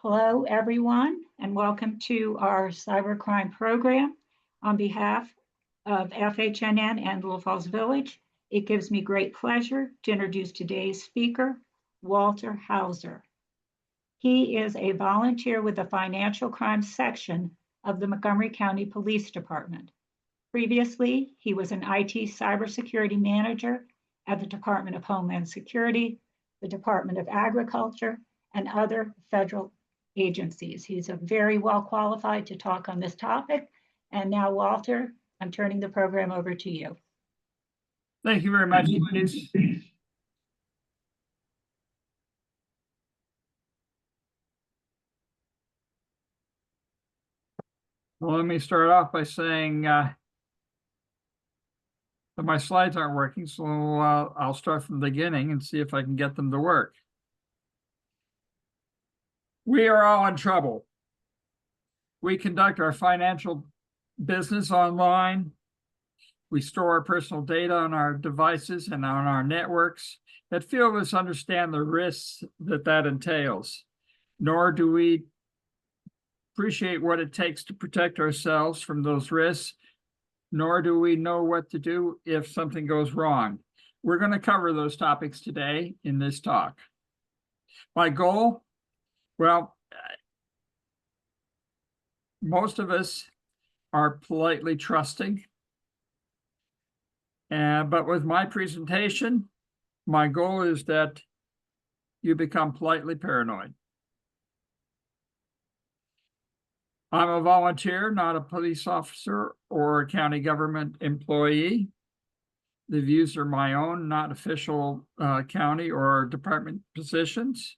Hello, everyone, and welcome to our cybercrime program. On behalf of FHNN and Little Falls Village, it gives me great pleasure to introduce today's speaker, Walter Hauser. He is a volunteer with the Financial Crimes section of the Montgomery County Police Department. Previously, he was an IT cybersecurity manager at the Department of Homeland Security, the Department of Agriculture, and other federal agencies. He's a very well qualified to talk on this topic. And now, Walter, I'm turning the program over to you. Thank you very much, Denise. Well, let me start off by saying that my slides aren't working, so I'll start from the beginning and see if I can get them to work. We are all in trouble. We conduct our financial business online. We store our personal data on our devices and on our networks. But few of us understand the risks that entails, nor do we appreciate what it takes to protect ourselves from those risks, nor do we know what to do if something goes wrong. We're going to cover those topics today in this talk. My goal, well, most of us are politely trusting. But with my presentation, my goal is that you become politely paranoid. I'm a volunteer, not a police officer or a county government employee. The views are my own, not official county or department positions.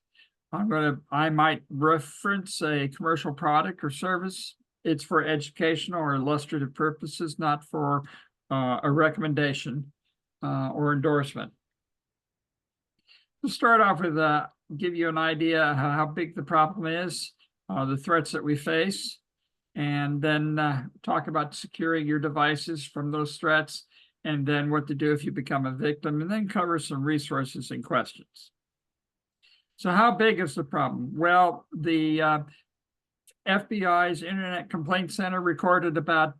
I might reference a commercial product or service. It's for educational or illustrative purposes, not for a recommendation or endorsement. To start off with, give you an idea how big the problem is, the threats that we face, and then talk about securing your devices from those threats, and then what to do if you become a victim, and then cover some resources and questions. So how big is the problem? Well, the FBI's Internet Complaint Center recorded about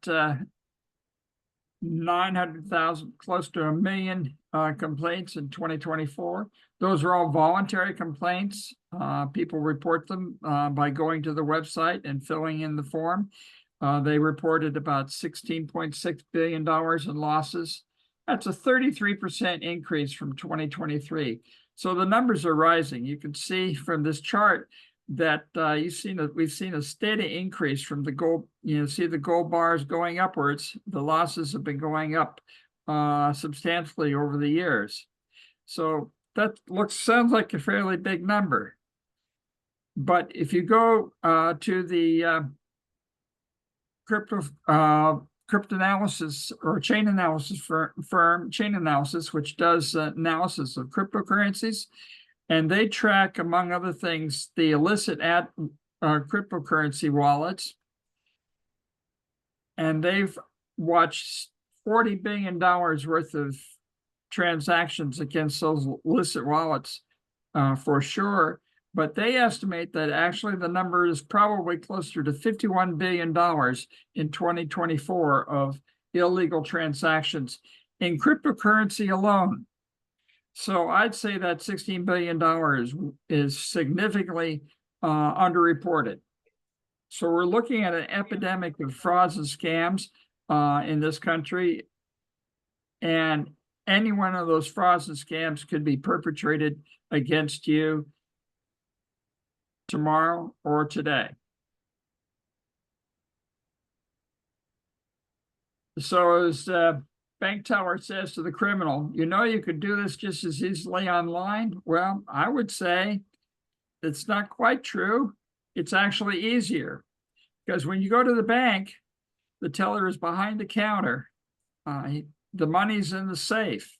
900,000, close to 1 million complaints in 2024. Those are all voluntary complaints. People report them by going to the website and filling in the form. They reported about $16.6 billion in losses. That's a 33% increase from 2023. So the numbers are rising. You can see from this chart that we've seen a steady increase from the gold. See the gold bars going upwards. The losses have been going up substantially over the years. So that sounds like a fairly big number. But if you go to the cryptanalysis or chain analysis firm, Chain Analysis, which does analysis of cryptocurrencies, and they track, among other things, the illicit cryptocurrency wallets. And they've watched $40 billion worth of transactions against those illicit wallets for sure. But they estimate that actually the number is probably closer to $51 billion in 2024 of illegal transactions in cryptocurrency alone. So I'd say that $16 billion is significantly underreported. So we're looking at an epidemic of frauds and scams in this country. And any one of those frauds and scams could be perpetrated against you tomorrow or today. So as bank teller says to the criminal, you could do this just as easily online. Well, I would say it's not quite true. It's actually easier, because when you go to the bank, the teller is behind the counter. The money's in the safe.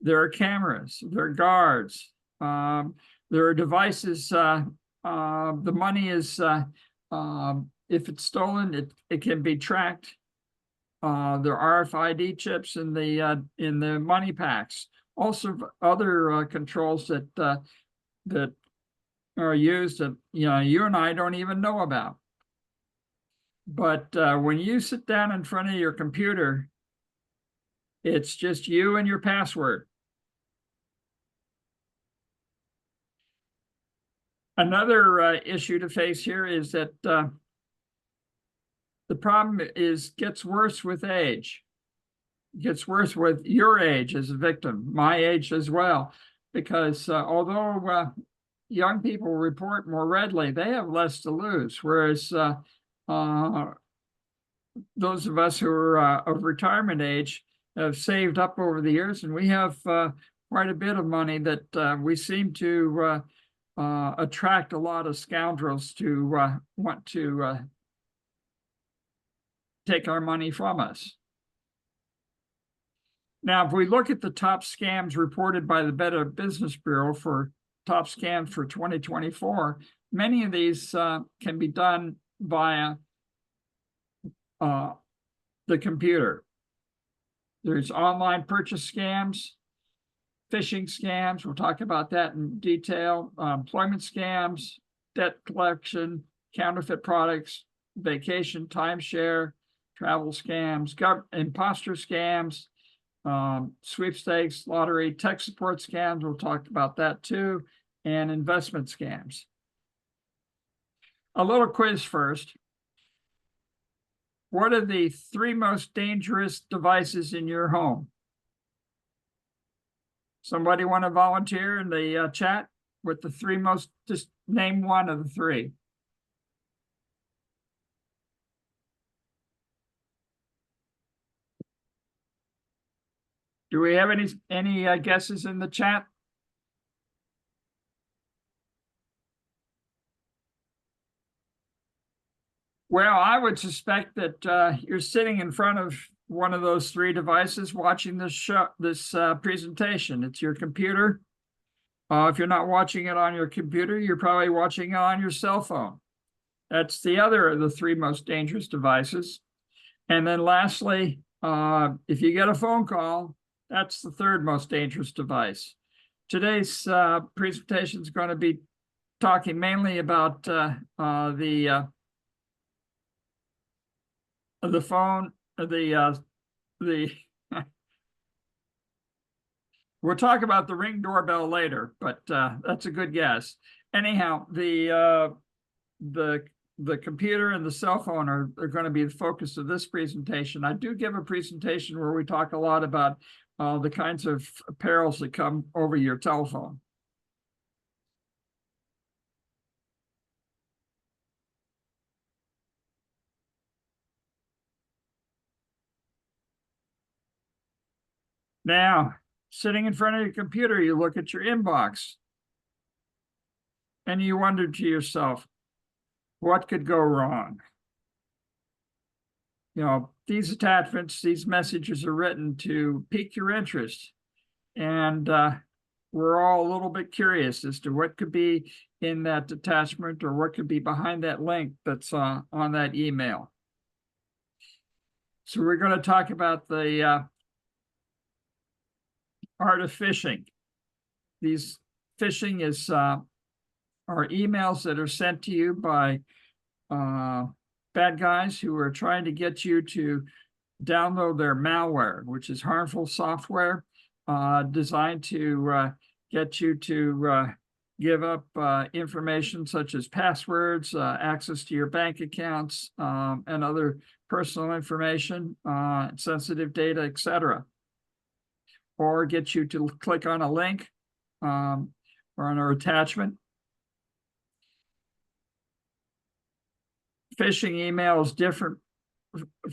There are cameras, there are guards, there are devices. The money is, if it's stolen, it can be tracked. There are RFID chips in the money packs. Also, other controls that are used that, you and I don't even know about. But when you sit down in front of your computer, it's just you and your password. Another issue to face here is that the problem gets worse with age. It gets worse with your age as a victim, my age as well, because although young people report more readily, they have less to lose, whereas those of us who are of retirement age have saved up over the years, and we have quite a bit of money that we seem to attract a lot of scoundrels to want to take our money from us. Now, if we look at the top scams reported by the Better Business Bureau for top scams for 2024, many of these can be done via the computer. There's online purchase scams, phishing scams. We'll talk about that in detail. Employment scams, debt collection, counterfeit products, vacation, timeshare, travel scams, imposter scams, sweepstakes, lottery, tech support scams. We'll talk about that too, and investment scams. A little quiz first. What are the 3 most dangerous devices in your home? Somebody want to volunteer in the chat with the 3 most, just name one of the 3. Do we have any guesses in the chat? Well, I would suspect that you're sitting in front of one of those 3 devices watching this presentation. It's your computer. If you're not watching it on your computer, you're probably watching it on your cell phone. That's the other of the 3 most dangerous devices. And then lastly, if you get a phone call, that's the 3rd most dangerous device. Today's presentation is going to be talking mainly about the phone, we'll talk about the Ring doorbell later, but that's a good guess. Anyhow, the computer and the cell phone are going to be the focus of this presentation. I do give a presentation where we talk a lot about the kinds of perils that come over your telephone. Now, sitting in front of your computer, you look at your inbox and you wonder to yourself, what could go wrong? These attachments, these messages are written to pique your interest. And we're all a little bit curious as to what could be in that attachment or what could be behind that link that's on that email. So we're going to talk about the art of phishing. These phishing is are emails that are sent to you by bad guys who are trying to get you to download their malware, which is harmful software designed to get you to give up information such as passwords, access to your bank accounts, and other personal information, sensitive data, etc. Or get you to click on a link or on an attachment. Phishing email is different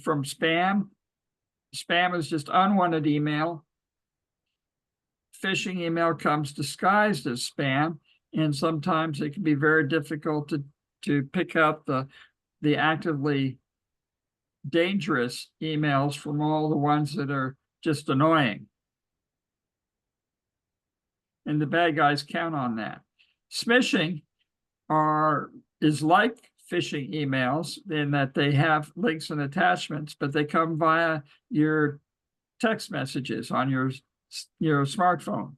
from spam. Spam is just unwanted email. Phishing email comes disguised as spam, and sometimes it can be very difficult to pick out the actively dangerous emails from all the ones that are just annoying. And the bad guys count on that. Smishing is like phishing emails in that they have links and attachments, but they come via your text messages on your smartphone.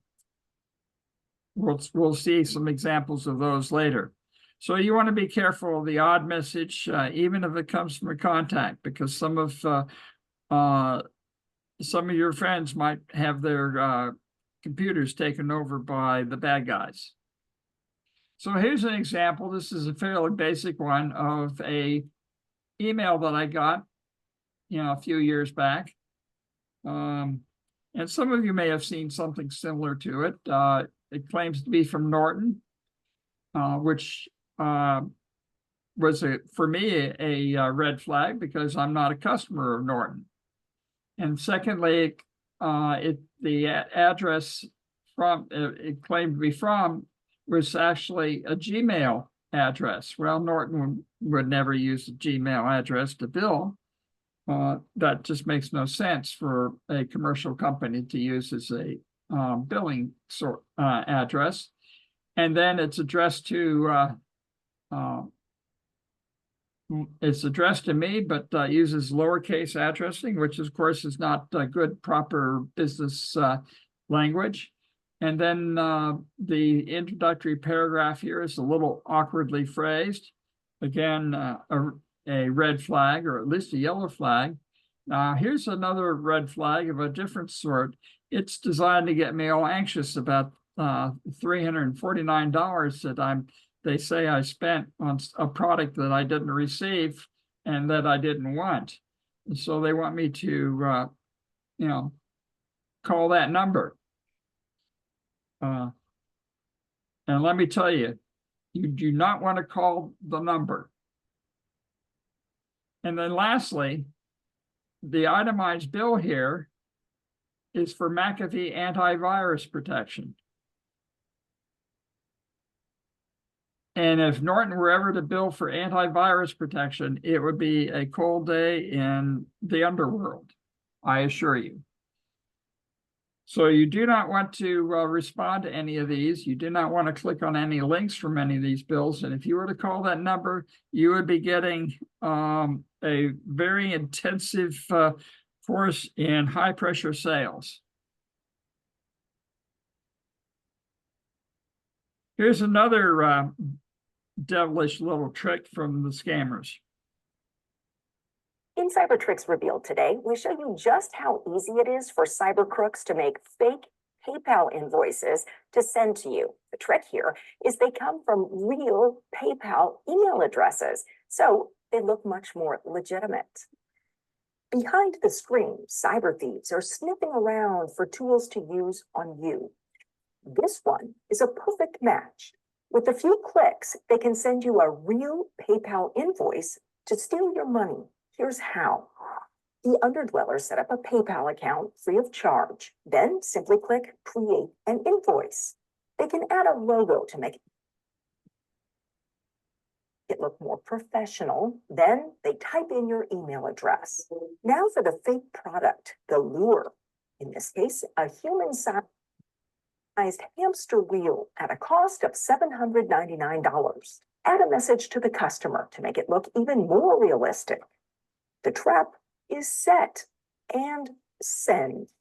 we'll see some examples of those later. So you want to be careful of the odd message, even if it comes from a contact, because some of your friends might have their computers taken over by the bad guys. So here's an example. This is a fairly basic one of a email that I got, a few years back. And some of you may have seen something similar to it. It claims to be from Norton, which was for me a red flag because I'm not a customer of Norton. And secondly, the address from it claimed to be from was actually a Gmail address. Well, Norton would never use a Gmail address to bill. That just makes no sense for a commercial company to use as a billing address. And then it's addressed to me, but uses lowercase addressing, which of course is not good, proper business language. And then the introductory paragraph here is a little awkwardly phrased. Again, a red flag, or at least a yellow flag. Here's another red flag of a different sort. It's designed to get me all anxious about $349 that they say I spent on a product that I didn't receive and that I didn't want. And so they want me to, call that number. And let me tell you, you do not want to call the number. And then lastly, the itemized bill here is for McAfee antivirus protection. And if Norton were ever to bill for antivirus protection, it would be a cold day in the underworld, I assure you. So you do not want to respond to any of these. You do not want to click on any links from any of these bills. And if you were to call that number, you would be getting a very intensive course in high pressure sales. Here's another devilish little trick from the scammers. In Cyber Tricks Revealed today, we show you just how easy it is for cyber crooks to make fake PayPal invoices to send to you. The trick here is they come from real PayPal email addresses, so they look much more legitimate. Behind the screen, cyber thieves are sniffing around for tools to use on you. This one is a perfect match. With a few clicks, they can send you a real PayPal invoice to steal your money. Here's how. The underdwellers set up a PayPal account free of charge. Then simply click Create an Invoice. They can add a logo to make it look more professional. Then they type in your email address. Now for the fake product, the lure. In this case, a human-sized hamster wheel at a cost of $799. Add a message to the customer to make it look even more realistic. The trap is set and send.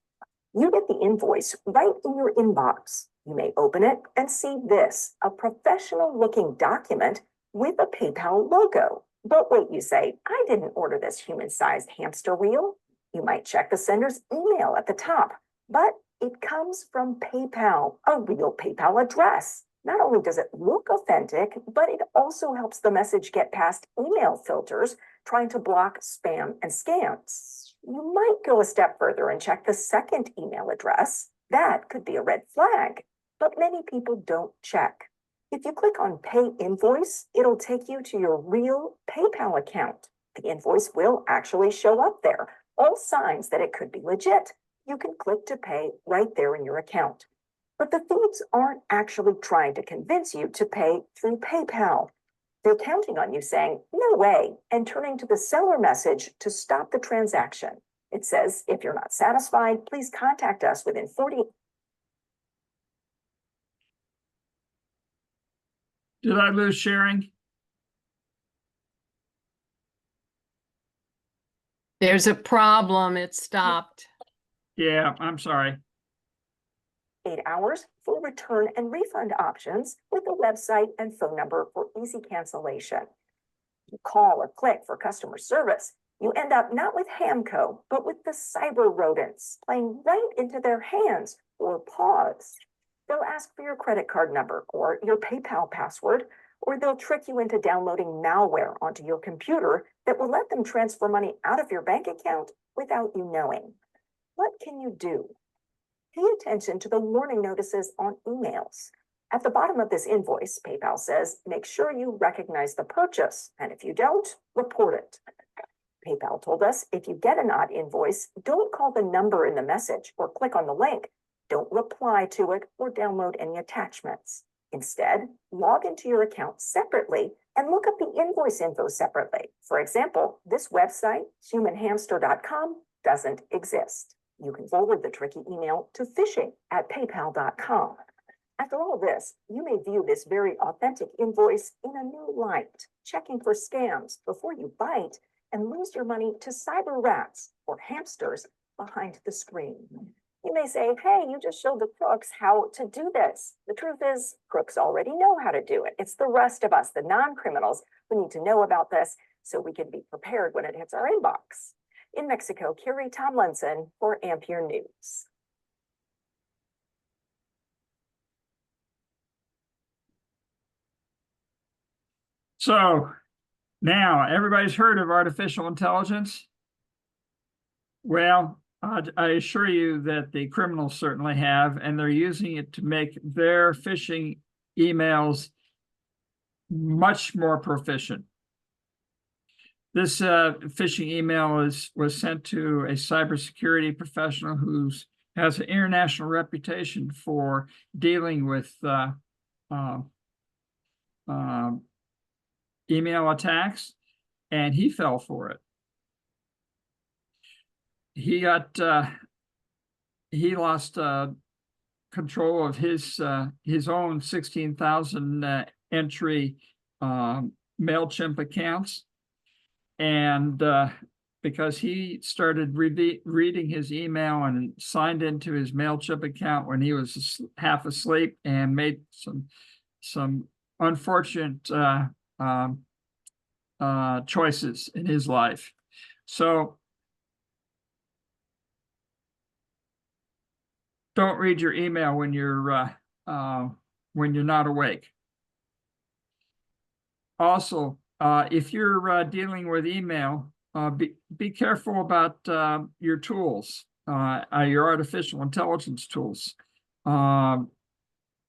You get the invoice right in your inbox. You may open it and see this, a professional-looking document with a PayPal logo. But wait, you say, I didn't order this human-sized hamster wheel. You might check the sender's email at the top, but it comes from PayPal, a real PayPal address. Not only does it look authentic, but it also helps the message get past email filters trying to block spam and scams. You might go a step further and check the second email address. That could be a red flag, but many people don't check. If you click on Pay Invoice, it'll take you to your real PayPal account. The invoice will actually show up there, all signs that it could be legit. You can click to pay right there in your account. But the thieves aren't actually trying to convince you to pay through PayPal. They're counting on you saying, no way, and turning to the seller message to stop the transaction. It says, if you're not satisfied, please contact us within 48 hours. Did I lose sharing? There's a problem. It stopped. Yeah, I'm sorry. 8 hours for return and refund options with a website and phone number for easy cancellation. You call or click for customer service, you end up not with Hamco, but with the cyber rodents playing right into their hands or paws. They'll ask for your credit card number or your PayPal password, or they'll trick you into downloading malware onto your computer that will let them transfer money out of your bank account without you knowing. What can you do? Pay attention to the warning notices on emails. At the bottom of this invoice, PayPal says, make sure you recognize the purchase, and if you don't, report it. PayPal told us if you get an odd invoice, don't call the number in the message or click on the link. Don't reply to it or download any attachments. Instead, log into your account separately and look up the invoice info separately. For example, this website, humanhamster.com, doesn't exist. You can forward the tricky email to phishing@paypal.com. After all this, you may view this very authentic invoice in a new light, checking for scams before you bite and lose your money to cyber rats or hamsters behind the screen. You may say, hey, you just showed the crooks how to do this. The truth is, crooks already know how to do it. It's the rest of us, the non-criminals, who need to know about this so we can be prepared when it hits our inbox. In Mexico, Carrie Tomlinson for Ampere News. So now everybody's heard of artificial intelligence. Well, I assure you that the criminals certainly have, and they're using it to make their phishing emails much more proficient. This phishing email was sent to a cybersecurity professional who has an international reputation for dealing with email attacks, and he fell for it. He lost control of his own 16,000 entry MailChimp accounts, and because he started reading his email and signed into his MailChimp account when he was half asleep and made some unfortunate choices in his life. So don't read your email when you're not awake. Also, if you're dealing with email, be careful about your tools, your artificial intelligence tools. You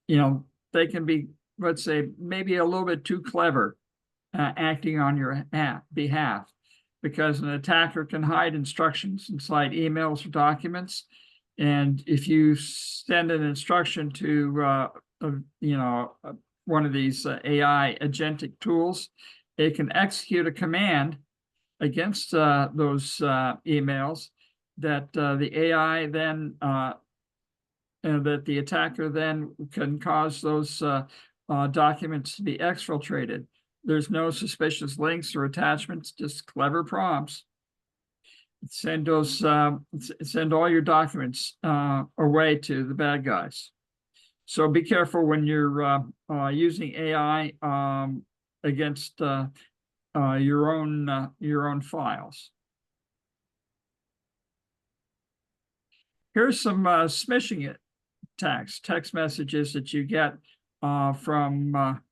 know, they can be, let's say, maybe a little bit too clever, acting on your behalf, because an attacker can hide instructions inside emails or documents. And if you send an instruction to, one of these AI agentic tools, it can execute a command against those emails that the AI then, and that the attacker then can cause those documents to be exfiltrated. There's no suspicious links or attachments, just clever prompts. Send all your documents away to the bad guys. So be careful when you're using AI against your own files. Here's some smishing attacks, text messages that you get from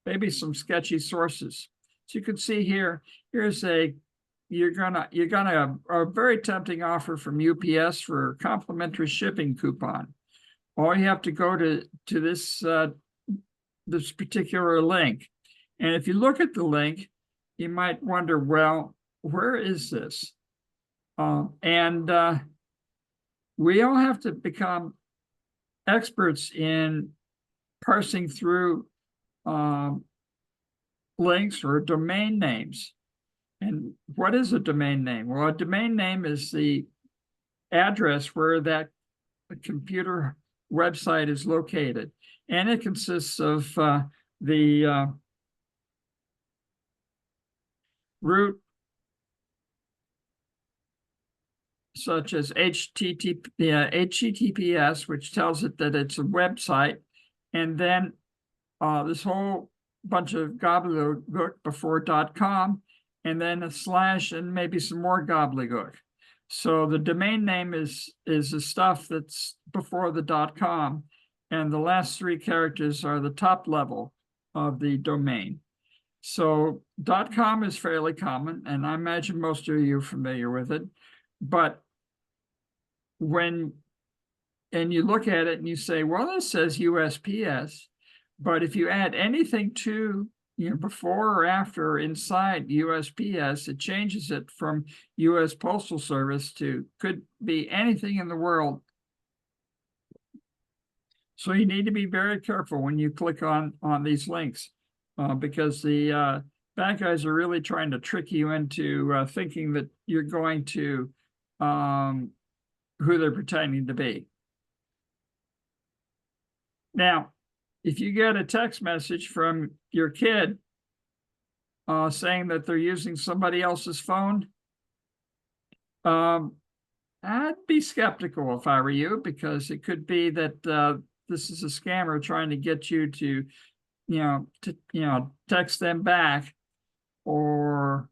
maybe some sketchy sources. So you can see here, here's you're gonna a very tempting offer from UPS for a complimentary shipping coupon. All you have to go to this this particular link, and if you look at the link, you might wonder, well, where is this? And we all have to become experts in parsing through links or domain names. And what is a domain name? Well, a domain name is the address where that computer website is located. And it consists of the root such as HTTPS, which tells it that it's a website, and then this whole bunch of gobbledygook before .com, and then a slash and maybe some more gobbledygook. So the domain name is the stuff that's before the .com, and the last three characters are the top level of the domain. So .com is fairly common, and I imagine most of you are familiar with it. But and you look at it and you say, well, this says USPS, but if you add anything to, before or after or inside USPS, it changes it from US Postal Service to could be anything in the world. So you need to be very careful when you click on these links, because the bad guys are really trying to trick you into thinking that you're going to who they're pretending to be. Now, if you get a text message from your kid saying that they're using somebody else's phone, I'd be skeptical if I were you, because it could be that this is a scammer trying to get you to, text them back or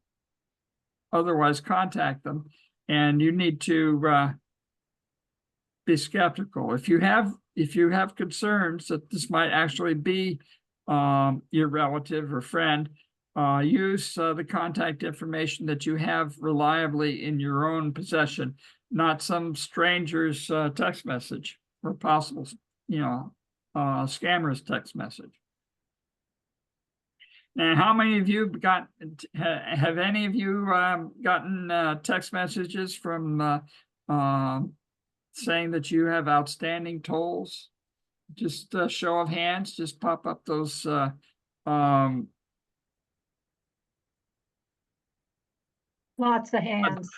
otherwise contact them, and you need to be skeptical. If you have concerns that this might actually be your relative or friend, use the contact information that you have reliably in your own possession, not some stranger's text message or possible, scammer's text message. Now, how many of you have any of you gotten text messages from saying that you have outstanding tolls? Just a show of hands, just pop up those Lots of hands.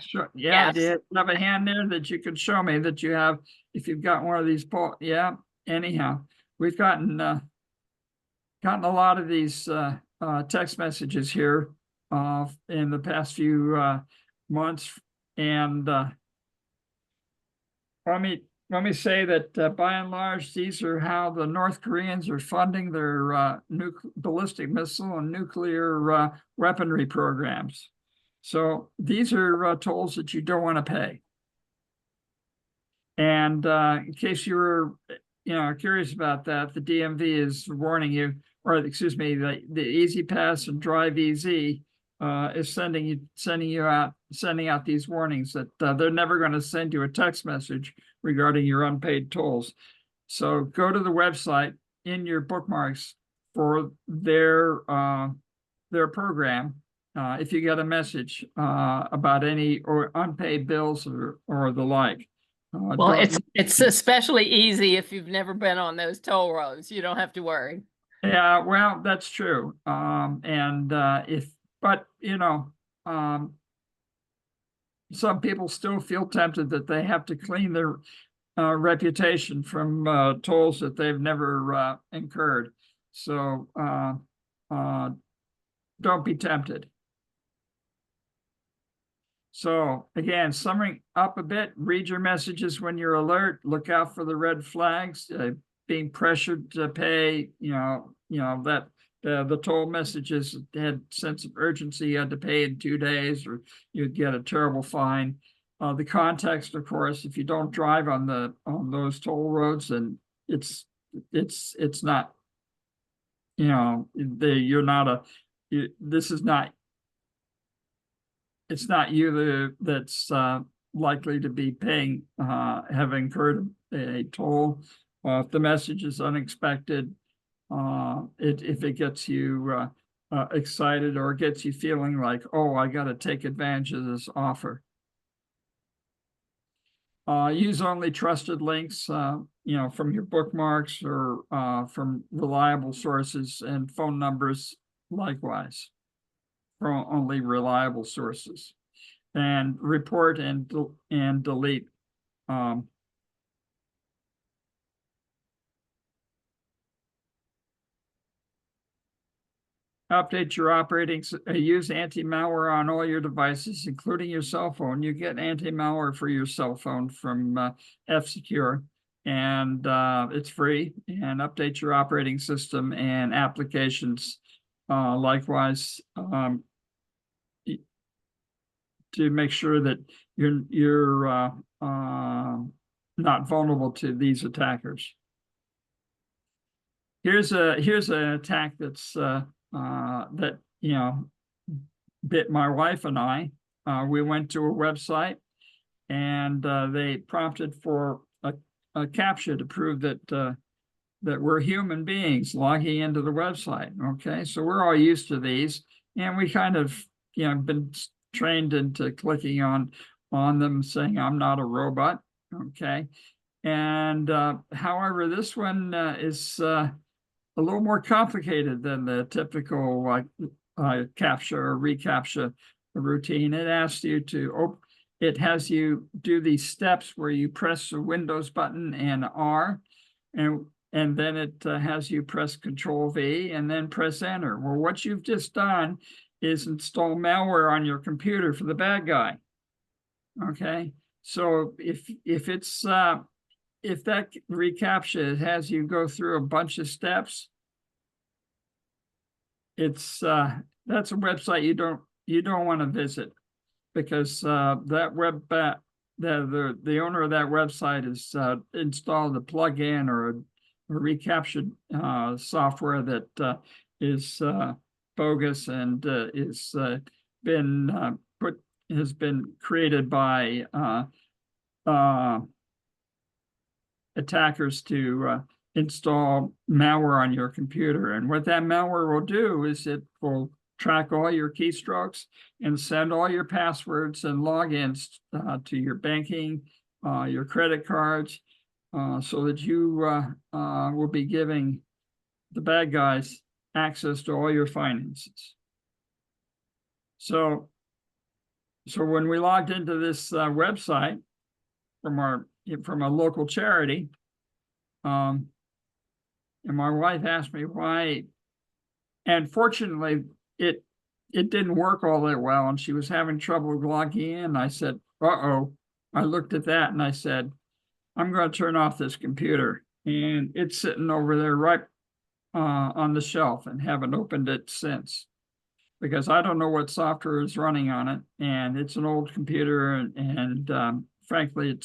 sure. Yeah, Yes. do you have a hand there that you could show me that you have, if you've got one of these yeah, anyhow, we've gotten a lot of these text messages here in the past few months, and let me say that by and large, these are how the North Koreans are funding their ballistic missile and nuclear weaponry programs. So these are tolls that you don't want to pay. And in case you were, curious about that, the DMV is warning you, or excuse me, the Easy Pass and Drive Easy is sending out these warnings that they're never going to send you a text message regarding your unpaid tolls. So go to the website in your bookmarks for their program. If you get a message about any or unpaid bills or the like. Well, it's especially easy if you've never been on those toll roads. You don't have to worry. Yeah, well, that's true. Some people still feel tempted that they have to clean their reputation from tolls that they've never incurred. So don't be tempted. So again, summing up a bit, read your messages when you're alert, look out for the red flags, being pressured to pay, that the toll messages had sense of urgency, you had to pay in 2 days or you'd get a terrible fine. The context, of course, if you don't drive on those toll roads, then it's not, it's not you that's likely to be paying, have incurred a toll. If the message is unexpected, if it gets you excited or gets you feeling like, oh, I got to take advantage of this offer. Use only trusted links, from your bookmarks or from reliable sources, and phone numbers likewise. From only reliable sources, and report and delete. Update your use anti-malware on all your devices, including your cell phone. You get anti-malware for your cell phone from F-Secure, and it's free. And update your operating system and applications likewise to make sure that you're not vulnerable to these attackers. Here's an attack that's that bit my wife and I. We went to a website, and they prompted for a CAPTCHA to prove that we're human beings logging into the website. Okay, so we're all used to these, and we kind of been trained into clicking on them, saying I'm not a robot. Okay, and however, this one is a little more complicated than the typical CAPTCHA or reCAPTCHA routine. It asks you to it has you do these steps where you press the Windows button and R, and then it has you press Control V and then press Enter. Well, what you've just done is install malware on your computer for the bad guy. Okay, so if that reCAPTCHA has you go through a bunch of steps, it's that's a website you don't want to visit, because that the owner of that website has installed a plugin or a reCAPTCHA software that is bogus and has been created by attackers to install malware on your computer. And what that malware will do is it will track all your keystrokes and send all your passwords and logins to your banking, your credit cards, so that you will be giving the bad guys access to all your finances. So when we logged into this website from a local charity, and my wife asked me why, and fortunately it didn't work all that well, and she was having trouble logging in. I said, uh-oh. I looked at that and I said, I'm going to turn off this computer, and it's sitting over there right on the shelf, and haven't opened it since, because I don't know what software is running on it, and it's an old computer, and frankly,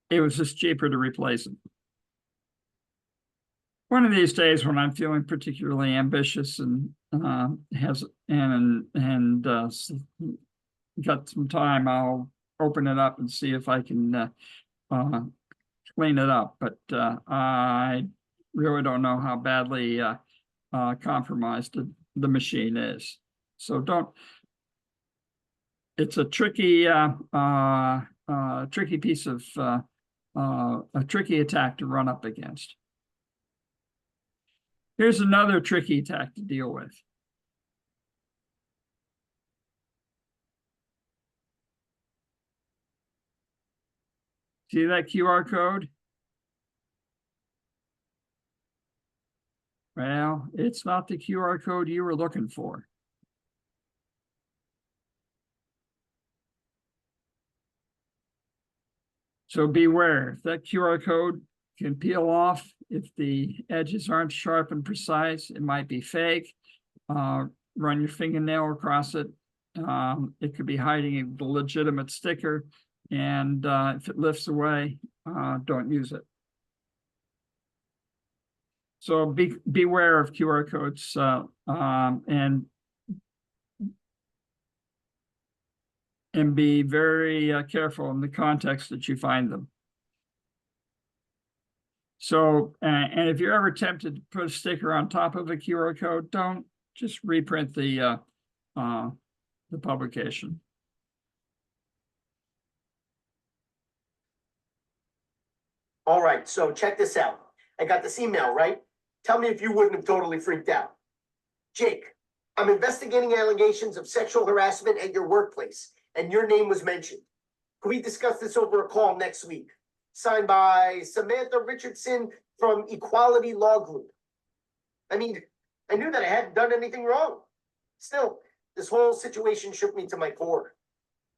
it was just cheaper to replace it. One of these days, when I'm feeling particularly ambitious and got some time, I'll open it up and see if I can clean it up. But I really don't know how badly compromised the machine is. So don't. It's a tricky, tricky piece of a tricky attack to run up against. Here's another tricky attack to deal with. See that QR code? Well, it's not the QR code you were looking for. So beware, if that QR code can peel off, if the edges aren't sharp and precise, it might be fake. Run your fingernail across it. It could be hiding the legitimate sticker. And if it lifts away, don't use it. So beware of QR codes and be very careful in the context that you find them. So, and if you're ever tempted to put a sticker on top of a QR code, don't, just reprint the publication. All right, so check this out. I got this email, right? Tell me if you wouldn't have totally freaked out. Jake, I'm investigating allegations of sexual harassment at your workplace, and your name was mentioned. Can we discuss this over a call next week? Signed by Samantha Richardson from Equality Law Group. I mean, I knew that I hadn't done anything wrong. Still, this whole situation shook me to my core.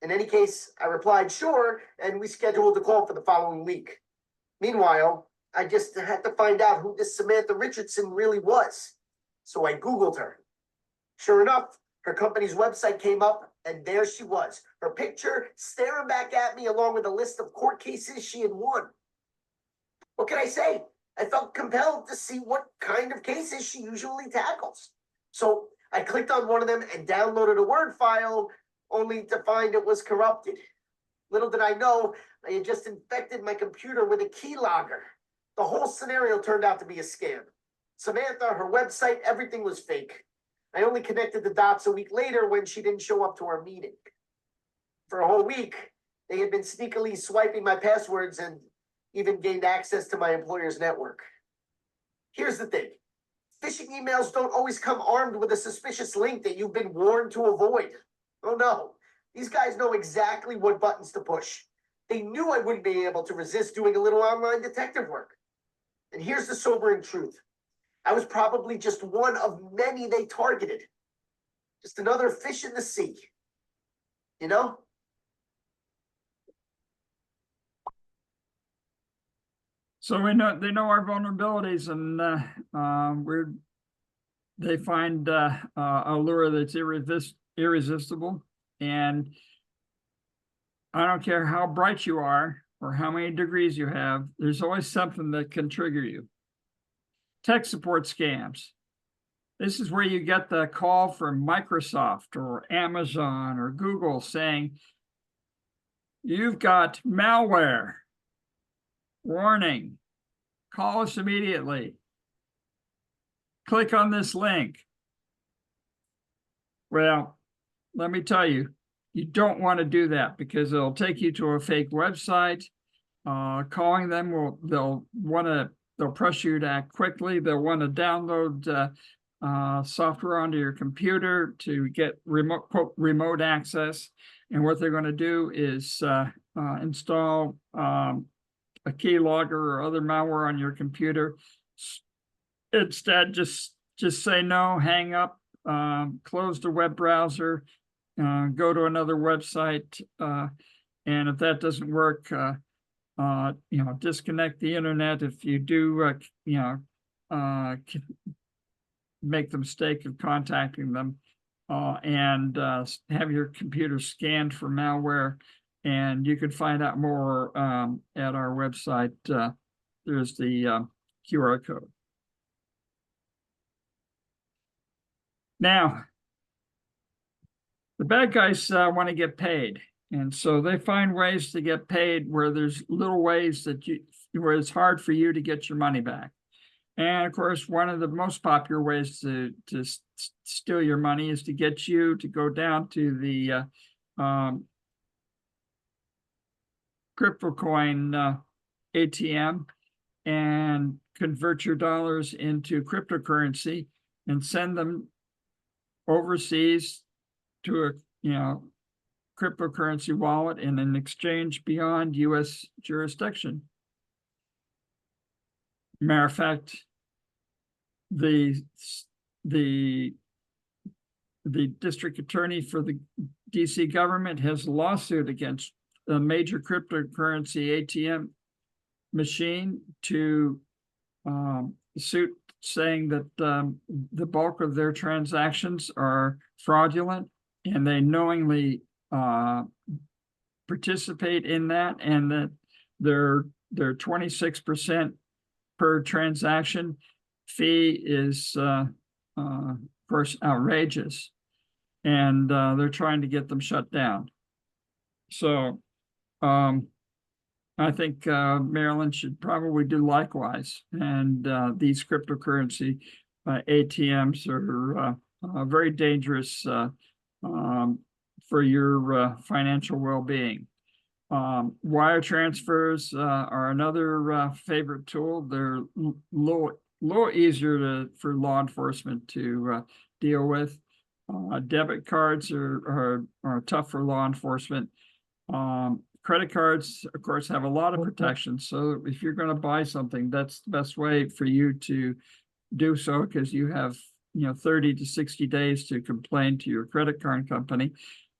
In any case, I replied, sure, and we scheduled a call for the following week. Meanwhile, I just had to find out who this Samantha Richardson really was. So I Googled her. Sure enough, her company's website came up, and there she was, her picture staring back at me along with a list of court cases she had won. What can I say? I felt compelled to see what kind of cases she usually tackles. So I clicked on one of them and downloaded a Word file, only to find it was corrupted. Little did I know, I had just infected my computer with a keylogger. The whole scenario turned out to be a scam. Samantha, her website, everything was fake. I only connected the dots a week later when she didn't show up to our meeting. For a whole week, they had been sneakily swiping my passwords and even gained access to my employer's network. Here's the thing. Phishing emails don't always come armed with a suspicious link that you've been warned to avoid. Oh no, these guys know exactly what buttons to push. They knew I wouldn't be able to resist doing a little online detective work. And here's the sobering truth. I was probably just one of many they targeted. Just another fish in the sea. You know? So they know our vulnerabilities, and they find a lure that's irresistible. And I don't care how bright you are or how many degrees you have, there's always something that can trigger you. Tech support scams. This is where you get the call from Microsoft or Amazon or Google saying, you've got malware. Warning, call us immediately. Click on this link. Well, let me tell you, you don't want to do that because it'll take you to a fake website. Calling them they'll press you to act quickly. They'll want to download software onto your computer to get remote access. And what they're going to do is install a keylogger or other malware on your computer. Instead, just say no, hang up, close the web browser, go to another website, and if that doesn't work, disconnect the internet. If you do, make the mistake of contacting them, and have your computer scanned for malware. And you can find out more at our website. There's the QR code. Now, the bad guys want to get paid. And so they find ways to get paid where there's little ways where it's hard for you to get your money back. And of course, one of the most popular ways to steal your money is to get you to go down to the CryptoCoin ATM and convert your dollars into cryptocurrency and send them overseas to a cryptocurrency wallet in an exchange beyond U.S. jurisdiction. Matter of fact, the district attorney for the DC government has a lawsuit against a major cryptocurrency ATM machine to suit, saying that the bulk of their transactions are fraudulent and they knowingly participate in that, and that their 26% per transaction fee is of course outrageous, and they're trying to get them shut down. So I think Maryland should probably do likewise. And these cryptocurrency ATMs are very dangerous for your financial well-being. Wire transfers are another favorite tool. They're a little easier for law enforcement to deal with. Debit cards are tough for law enforcement. Credit cards, of course, have a lot of protection. So if you're going to buy something, that's the best way for you to do so, because you have 30 to 60 days to complain to your credit card company.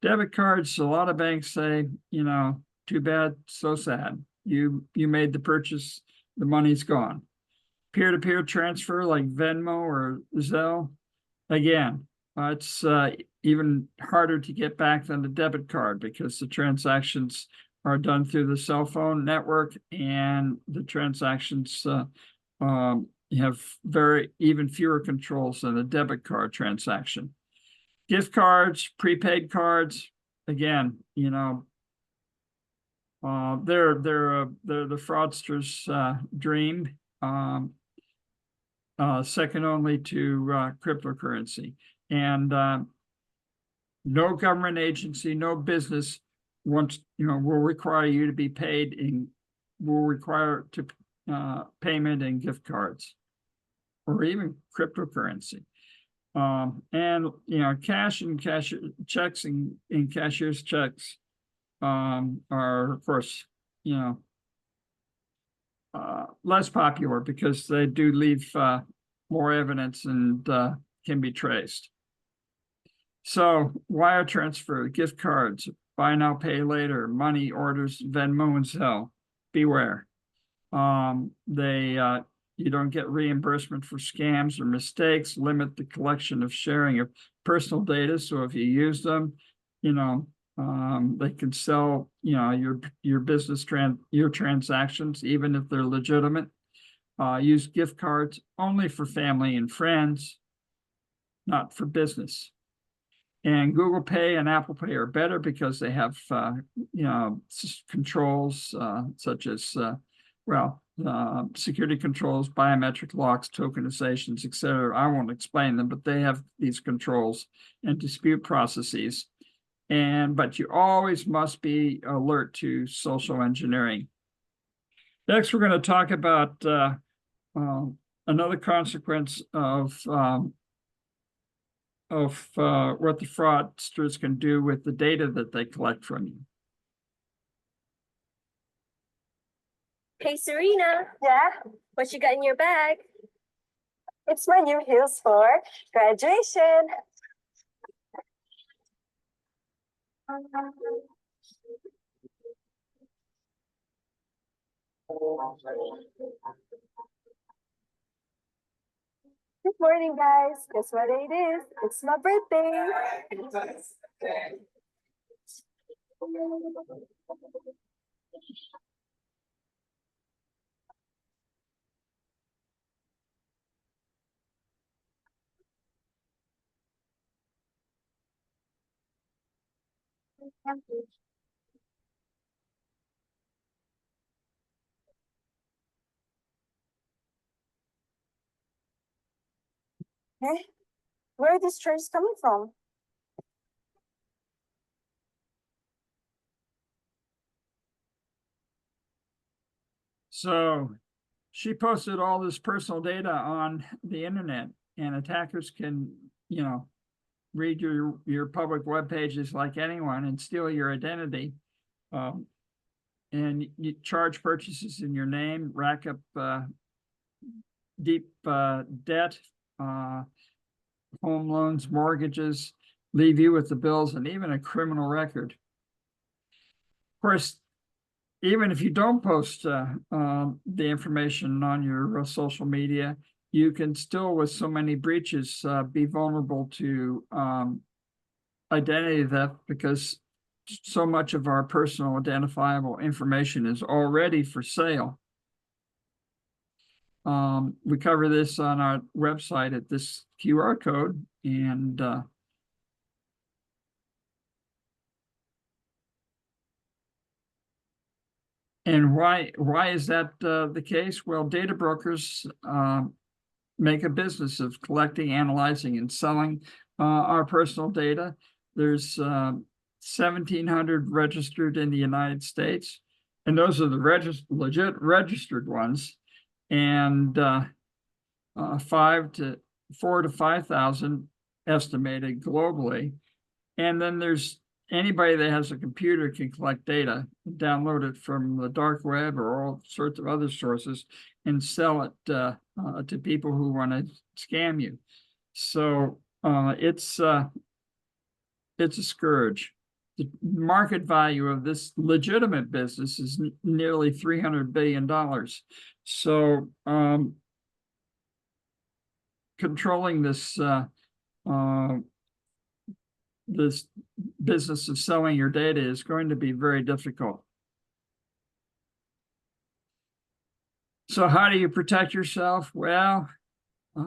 Debit cards, a lot of banks say, too bad, so sad. You made the purchase, the money's gone. Peer-to-peer transfer like Venmo or Zelle, again, it's even harder to get back than the debit card because the transactions are done through the cell phone network, and the transactions have even fewer controls than a debit card transaction. Gift cards, prepaid cards, again, they're the fraudster's dream, second only to cryptocurrency. And no government agency, no business will require you to be paid will require payment in gift cards or even cryptocurrency. And cash and checks and cashier's checks are, of course, less popular because they do leave more evidence and can be traced. So wire transfer, gift cards, buy now, pay later, money orders, Venmo and Zelle, beware. You don't get reimbursement for scams or mistakes, limit the collection of sharing of personal data. So if you use them, they can sell, your business your transactions, even if they're legitimate. Use gift cards only for family and friends, not for business. And Google Pay and Apple Pay are better because they have, controls such as, security controls, biometric locks, tokenizations, etc. I won't explain them, but they have these controls and dispute processes. But you always must be alert to social engineering. Next, we're going to talk about another consequence of what the fraudsters can do with the data that they collect from you. Hey, Serena, Yeah, what you got in your bag? it's my new heels for graduation. Good morning, guys. Guess what day it is? It's my birthday. Hey, where are these trays coming from? So she posted all this personal data on the internet, and attackers can, read your public web pages like anyone and steal your identity. And you charge purchases in your name, rack up deep debt, home loans, mortgages, leave you with the bills, and even a criminal record. Of course, even if you don't post the information on your social media, you can still, with so many breaches, be vulnerable to identity theft because so much of our personal identifiable information is already for sale. We cover this on our website at this QR code, and why is that the case? Well, data brokers make a business of collecting, analyzing, and selling our personal data. There's 1,700 registered in the United States, and those are the legit registered ones, and 4,000 to 5,000 estimated globally. And then there's anybody that has a computer can collect data, download it from the dark web or all sorts of other sources, and sell it to people who want to scam you. So it's a scourge. The market value of this legitimate business is nearly $300 billion. So controlling this this business of selling your data is going to be very difficult. So how do you protect yourself? Well,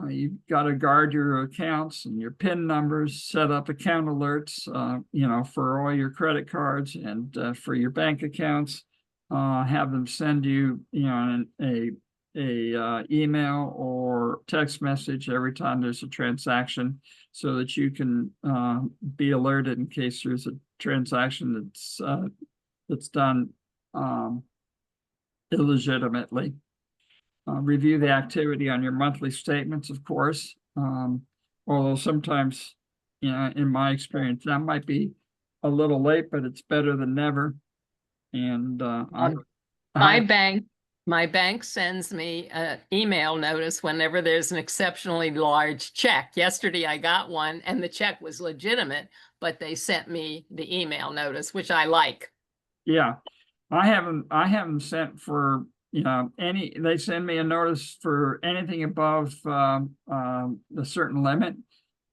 you've got to guard your accounts and your PIN numbers, set up account alerts, for all your credit cards and for your bank accounts. Have them send you, a email or text message every time there's a transaction, so that you can be alerted in case there's a transaction that's done illegitimately. Review the activity on your monthly statements, of course. Although sometimes, in my experience, that might be a little late, but it's better than never. And My bank sends me an email notice whenever there's an exceptionally large check. Yesterday I got one and the check was legitimate, but they sent me the email notice, which I like. yeah, I haven't sent for, they send me a notice for anything above a certain limit.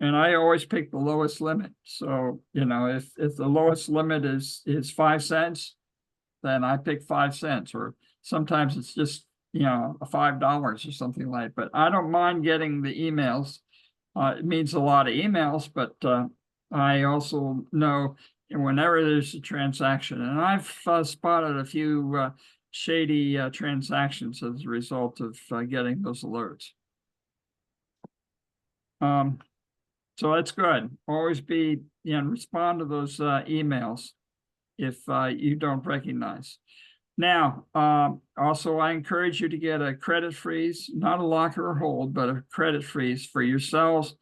And I always pick the lowest limit. So, if the lowest limit is 5 cents, then I pick 5 cents, or sometimes it's just, $5 or something like, but I don't mind getting the emails. It means a lot of emails, but I also know whenever there's a transaction, and I've spotted a few shady transactions as a result of getting those alerts. So that's good. Always respond to those emails if you don't recognize. Now, also, I encourage you to get a credit freeze, not a lock or hold, but a credit freeze for yourselves,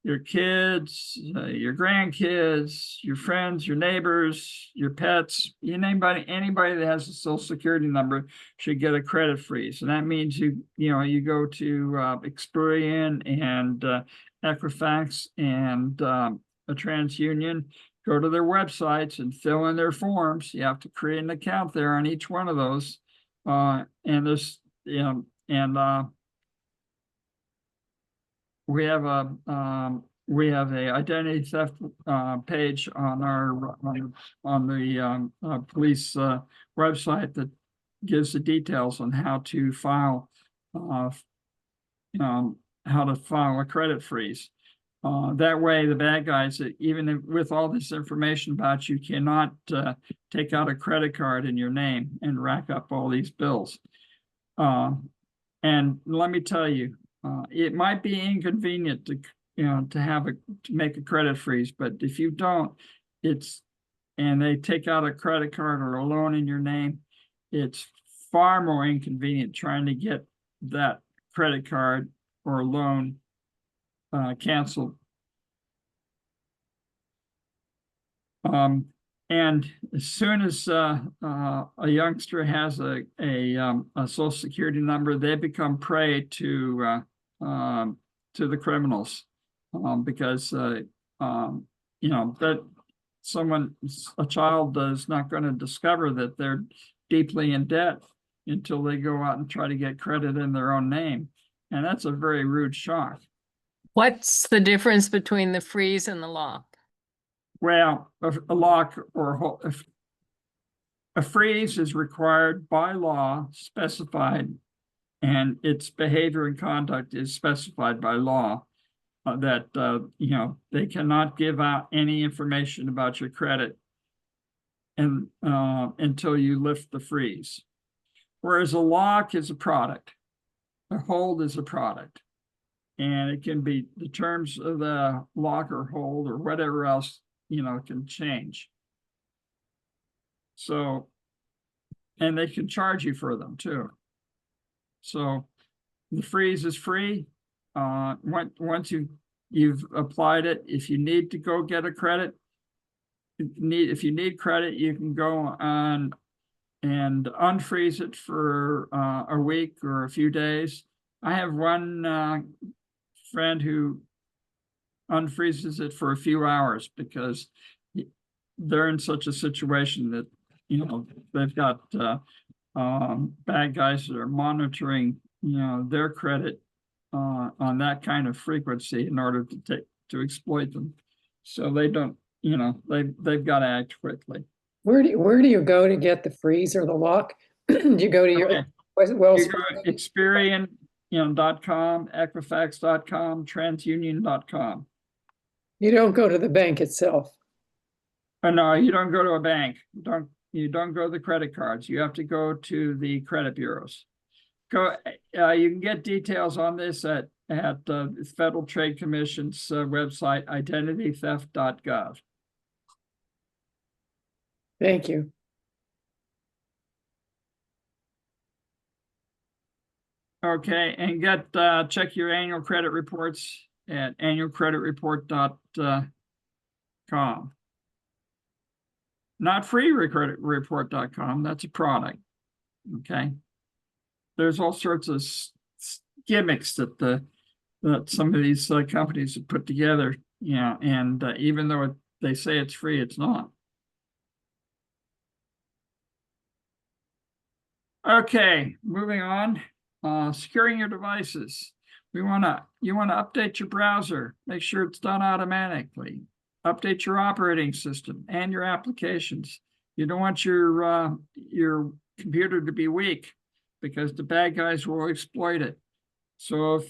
your kids, your grandkids, your friends, your neighbors, your pets. Anybody that has a Social Security number should get a credit freeze. And that means you go to Experian and Equifax and a TransUnion. Go to their websites and fill in their forms. You have to create an account there on each one of those. And there's, we have a identity theft page on our on the police website that gives the details on how to file a credit freeze. That way, the bad guys, even with all this information about you, cannot take out a credit card in your name and rack up all these bills. And let me tell you, it might be inconvenient to make a credit freeze, but if you don't, and they take out a credit card or a loan in your name, it's far more inconvenient trying to get that credit card or loan canceled. And as soon as a youngster has a Social Security number, they become prey to the criminals, because that a child is not going to discover that they're deeply in debt until they go out and try to get credit in their own name, and that's a very rude shock. What's the difference between the freeze and the lock? Well, a lock or a freeze is required by law, specified, and its behavior and conduct is specified by law, that they cannot give out any information about your credit and until you lift the freeze. Whereas a lock is a product, a hold is a product, and it can be the terms of the lock or hold or whatever else can change. So, and they can charge you for them too. So the freeze is free. Once you've applied it, if you need to go get a credit, if you need credit, you can go on and unfreeze it for a week or a few days. I have one friend who unfreezes it for a few hours because they're in such a situation that, you know, they've got bad guys that are monitoring, you know, their credit on that kind of frequency in order to exploit them. So they don't, you know, they've got to act quickly. Where do you go to get the freeze or the lock? Do you go to your Okay. Wells You go to Experian, .com, Equifax.com, TransUnion.com. You don't go to the bank itself. Oh, no, you don't go to a bank. You don't go to the credit cards. You have to go to the credit bureaus. You can get details on this at the Federal Trade Commission's website, identitytheft.gov. Thank you. Okay, and check your annual credit reports at annualcreditreport.com. Not freecreditreport.com, that's a product. Okay. There's all sorts of gimmicks that some of these companies have put together, you know, and even though they say it's free, it's not. Okay, moving on. Securing your devices. You want to update your browser. Make sure it's done automatically. Update your operating system and your applications. You don't want your computer to be weak because the bad guys will exploit it. So if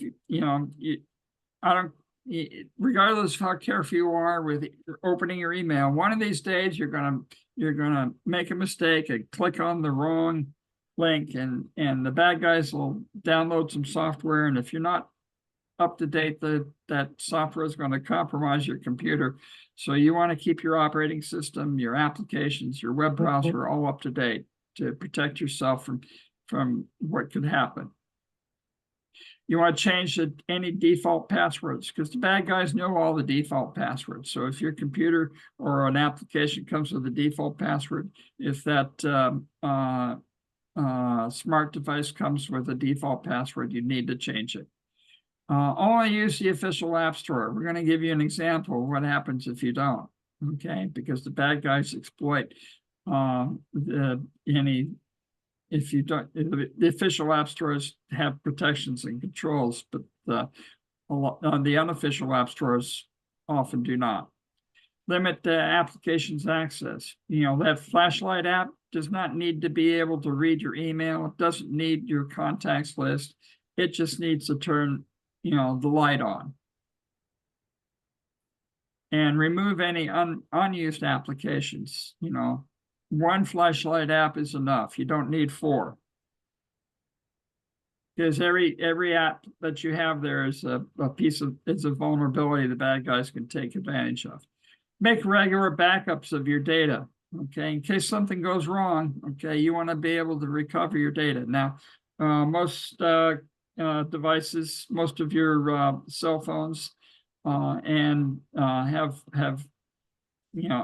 regardless of how careful you are with opening your email, one of these days you're gonna make a mistake and click on the wrong link, and the bad guys will download some software, and if you're not up to date, that software is going to compromise your computer. So you want to keep your operating system, your applications, your web browser all up to date to protect yourself from what could happen. You want to change any default passwords because the bad guys know all the default passwords. So if your computer or an application comes with a default password, if that smart device comes with a default password, you need to change it. Only use the official app store. We're going to give you an example of what happens if you don't. Okay, because the bad guys exploit if you don't. The official app stores have protections and controls, but the unofficial app stores often do not. Limit the application's access. You know, that flashlight app does not need to be able to read your email. It doesn't need your contacts list. It just needs to turn, you know, the light on. And remove any unused applications. You know, one flashlight app is enough. You don't need 4. Because every app that you have there is a vulnerability the bad guys can take advantage of. Make regular backups of your data, okay? In case something goes wrong, okay, you want to be able to recover your data. Now, most devices, most of your cell phones and have you know,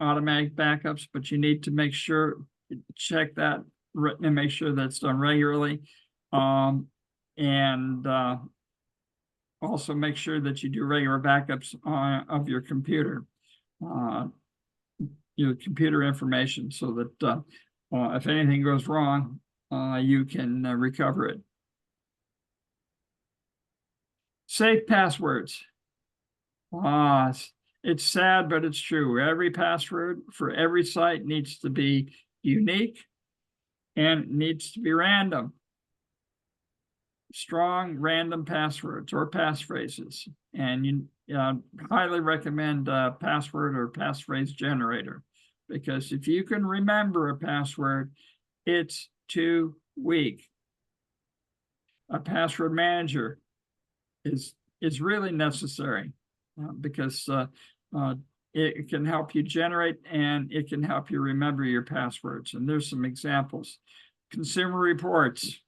automatic backups, but you need to make sure, check that and make sure that's done regularly. Also make sure that you do regular backups of your computer, your computer information, so that if anything goes wrong, you can recover it. Safe passwords. It's sad, but it's true. Every password for every site needs to be unique and needs to be random. Strong random passwords or passphrases, and you highly recommend a password or passphrase generator, because if you can remember a password, it's too weak. A password manager is really necessary because it can help you generate and it can help you remember your passwords. And there's some examples. Consumer reports.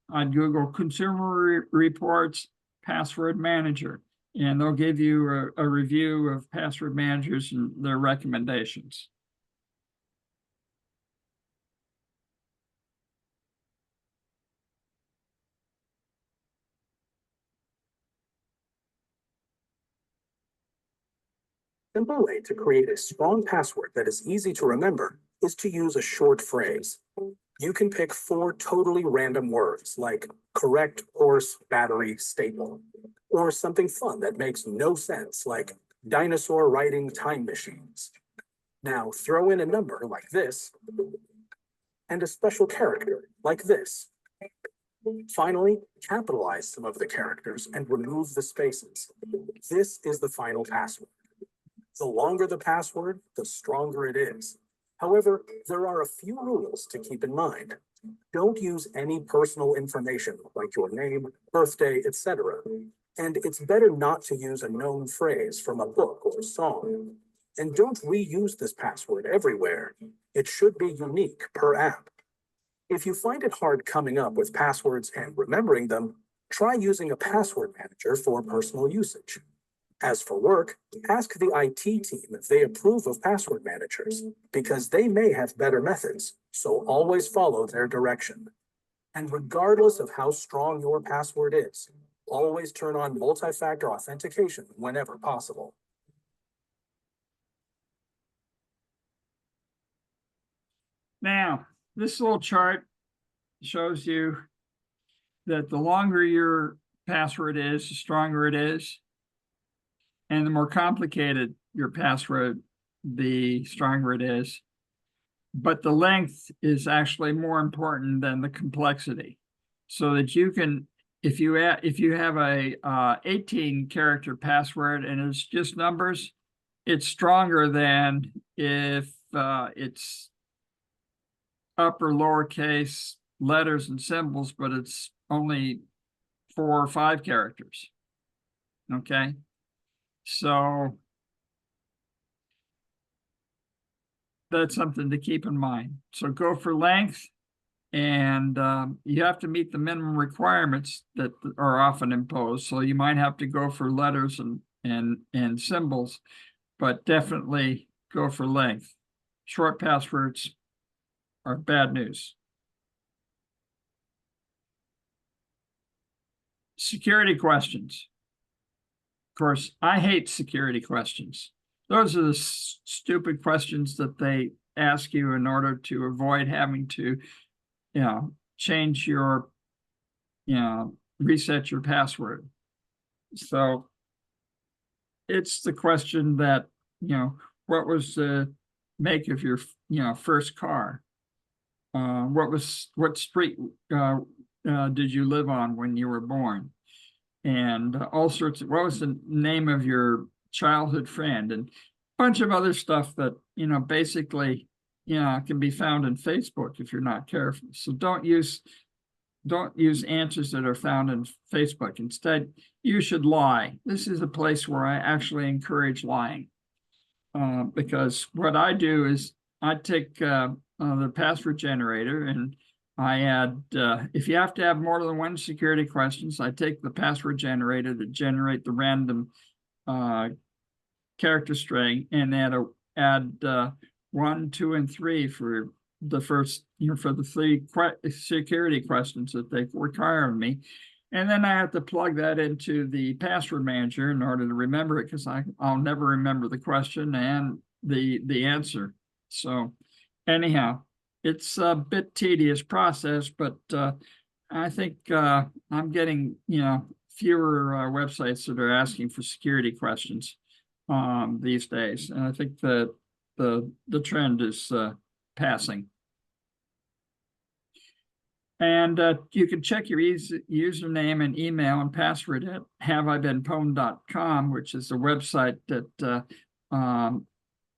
I'd Google Consumer Reports Password Manager, and they'll give you a review of password managers and their recommendations. Simple way to create a strong password that is easy to remember is to use a short phrase. You can pick 4 totally random words like correct horse battery staple, or something fun that makes no sense like dinosaur riding time machines. Now throw in a number like this and a special character like this. Finally, capitalize some of the characters and remove the spaces. This is the final password. The longer the password, the stronger it is. However, there are a few rules to keep in mind. Don't use any personal information like your name, birthday, etc. And it's better not to use a known phrase from a book or song. And don't reuse this password everywhere. It should be unique per app. If you find it hard coming up with passwords and remembering them, try using a password manager for personal usage. As for work, ask the IT team if they approve of password managers, because they may have better methods, so always follow their direction. And regardless of how strong your password is, always turn on multi-factor authentication whenever possible. Now, this little chart shows you that the longer your password is, the stronger it is. And the more complicated your password, the stronger it is. But the length is actually more important than the complexity. So that you can, if you have a 18 character password and it's just numbers, it's stronger than if it's upper lowercase letters and symbols, but it's only 4 or 5 characters. Okay. So that's something to keep in mind. So go for length, and you have to meet the minimum requirements that are often imposed. So you might have to go for letters and symbols, but definitely go for length. Short passwords are bad news. Security questions. Of course, I hate security questions. Those are the stupid questions that they ask you in order to avoid having to, change your, reset your password. So it's the question that, what was the make of your, first car? What street did you live on when you were born? And all sorts of, what was the name of your childhood friend, and a bunch of other stuff that, basically, can be found in Facebook if you're not careful. So don't use answers that are found in Facebook. Instead, you should lie. This is a place where I actually encourage lying, because what I do is I take the password generator and I add, if you have to have more than one security questions, I take the password generator to generate the random character string and add 1, 2, and 3 for the first, for the 3 security questions that they require of me. And then I have to plug that into the password manager in order to remember it, because I'll never remember the question and the answer. So anyhow, it's a bit tedious process, but I think I'm getting, fewer websites that are asking for security questions these days. And I think that the trend is passing. And you can check your username and email and password at haveibeenpwned.com, which is a website that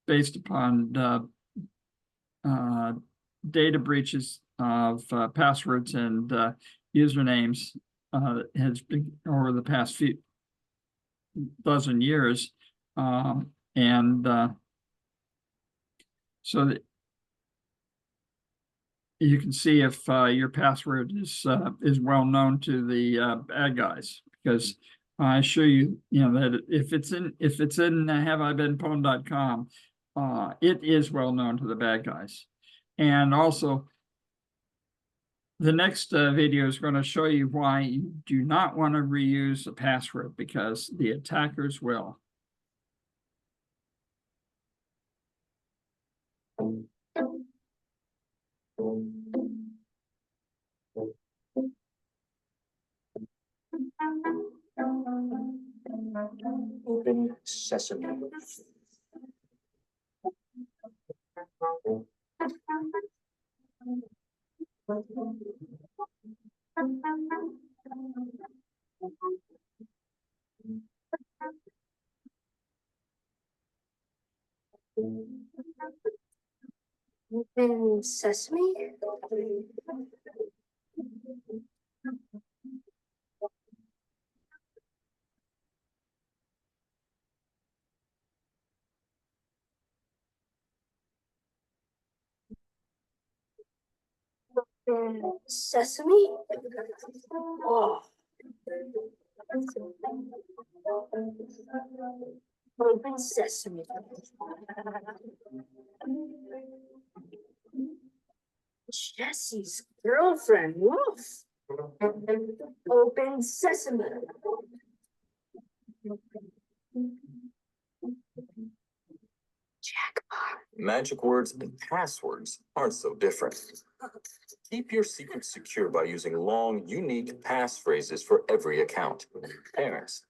based upon data breaches of passwords and usernames has been over the past few dozen years, so that you can see if your password is well known to the bad guys, because I assure you, that if it's in haveibeenpwned.com, it is well known to the bad guys. And also, the next video is going to show you why you do not want to reuse a password, because the attackers will. Open sesame. Open sesame. Open sesame. Oh. Open sesame. Jesse's girlfriend, woof. Open sesame. Jackpot. Magic words and passwords aren't so different. Keep your secrets secure by using long, unique passphrases for every account. Parents,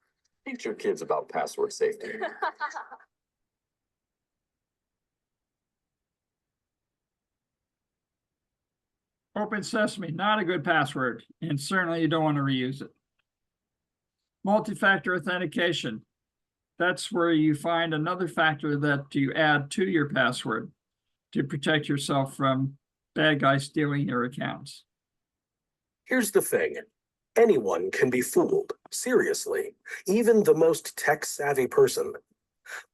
teach your kids about password safety. Open Sesame, not a good password, and certainly you don't want to reuse it. Multi-factor authentication. That's where you find another factor that you add to your password to protect yourself from bad guys stealing your accounts. Here's the thing. Anyone can be fooled, seriously, even the most tech-savvy person.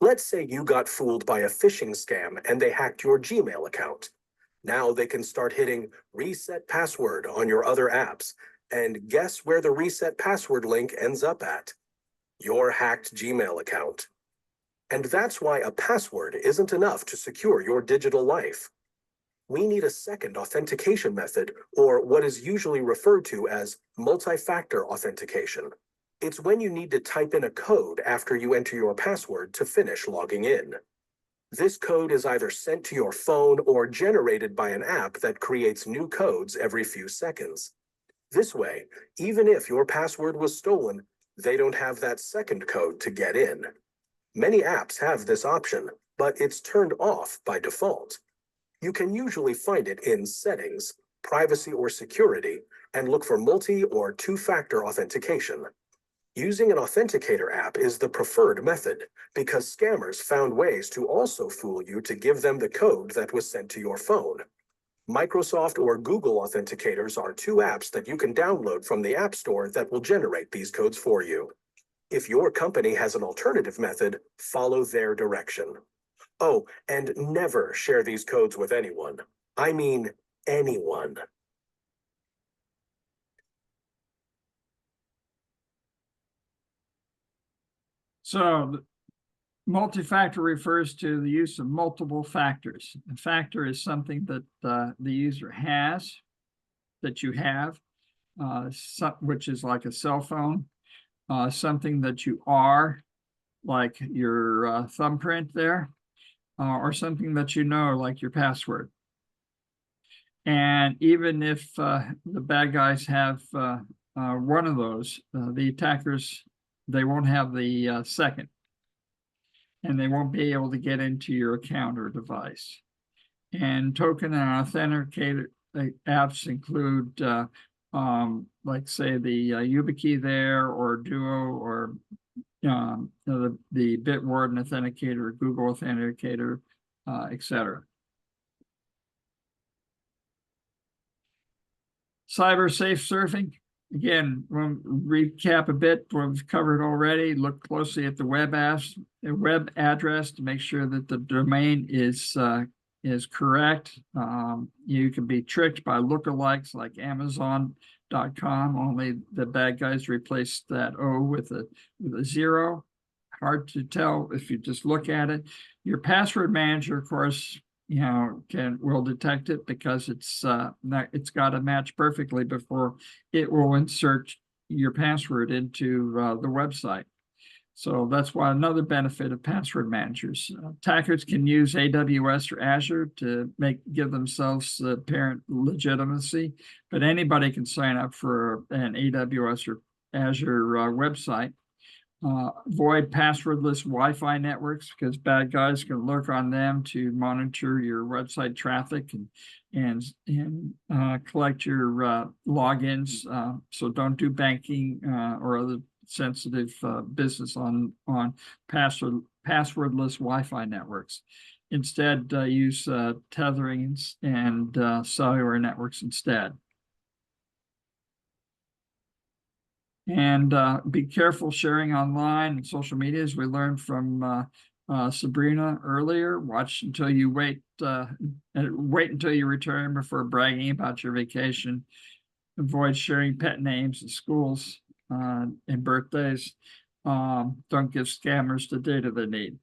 Let's say you got fooled by a phishing scam and they hacked your Gmail account. Now they can start hitting reset password on your other apps, and guess where the reset password link ends up at? Your hacked Gmail account. And that's why a password isn't enough to secure your digital life. We need a second authentication method, or what is usually referred to as multi-factor authentication. It's when you need to type in a code after you enter your password to finish logging in. This code is either sent to your phone or generated by an app that creates new codes every few seconds. This way, even if your password was stolen, they don't have that second code to get in. Many apps have this option, but it's turned off by default. You can usually find it in Settings, Privacy or Security, and look for multi- or two-factor authentication. Using an authenticator app is the preferred method because scammers found ways to also fool you to give them the code that was sent to your phone. Microsoft or Google authenticators are two apps that you can download from the App Store that will generate these codes for you. If your company has an alternative method, follow their direction. Oh, and never share these codes with anyone. I mean, anyone. So multi-factor refers to the use of multiple factors. A factor is something that the user has, that you have, which is like a cell phone, something that you are, like your thumbprint there, or something that you know, like your password. And even if the bad guys have one of those, the attackers, they won't have the second, and they won't be able to get into your account or device. And token and authenticator apps include, like say the YubiKey there, or Duo, or the Bitwarden Authenticator, Google Authenticator, etc. Cyber safe surfing. Again, we'll recap a bit what we've covered already. Look closely at the web address to make sure that the domain is correct. You can be tricked by lookalikes like Amazon.com, only the bad guys replaced that O with a zero. Hard to tell if you just look at it. Your password manager, of course, will detect it because it's got to match perfectly before it will insert your password into the website. So that's why another benefit of password managers. Attackers can use AWS or Azure to give themselves apparent legitimacy, but anybody can sign up for an AWS or Azure website. Avoid passwordless Wi-Fi networks because bad guys can lurk on them to monitor your website traffic and collect your logins. So don't do banking or other sensitive business on passwordless Wi-Fi networks. Instead, use tethering and cellular networks instead. And be careful sharing online and social media, as we learned from Sabrina earlier. Wait until you return before bragging about your vacation. Avoid sharing pet names and schools and birthdays. Don't give scammers the data they need.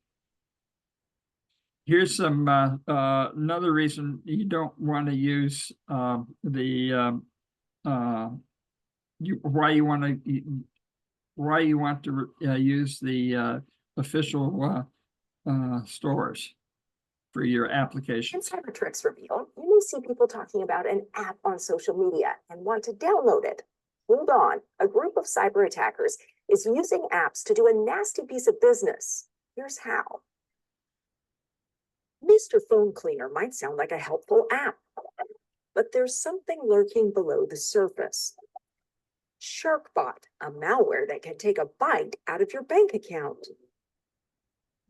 Here's some another reason you don't want to use why you want to use the official stores for your application. And cyber tricks reveal, you may see people talking about an app on social media and want to download it. Hold on, a group of cyber attackers is using apps to do a nasty piece of business. Here's how. Mr. Phone Cleaner might sound like a helpful app, but there's something lurking below the surface. SharkBot, a malware that can take a bite out of your bank account.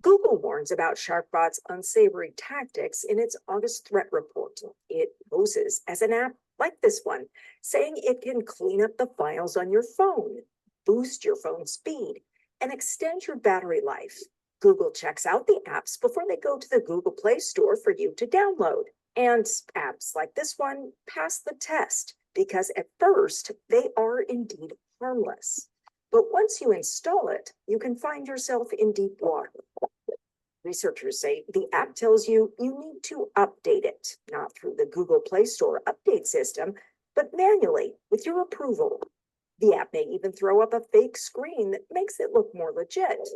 Google warns about SharkBot's unsavory tactics in its August threat report. It poses as an app like this one, saying it can clean up the files on your phone, boost your phone speed, and extend your battery life. Google checks out the apps before they go to the Google Play Store for you to download. And apps like this one pass the test because at first they are indeed harmless. But once you install it, you can find yourself in deep water. Researchers say the app tells you you need to update it, not through the Google Play Store update system, but manually with your approval. The app may even throw up a fake screen that makes it look more legit.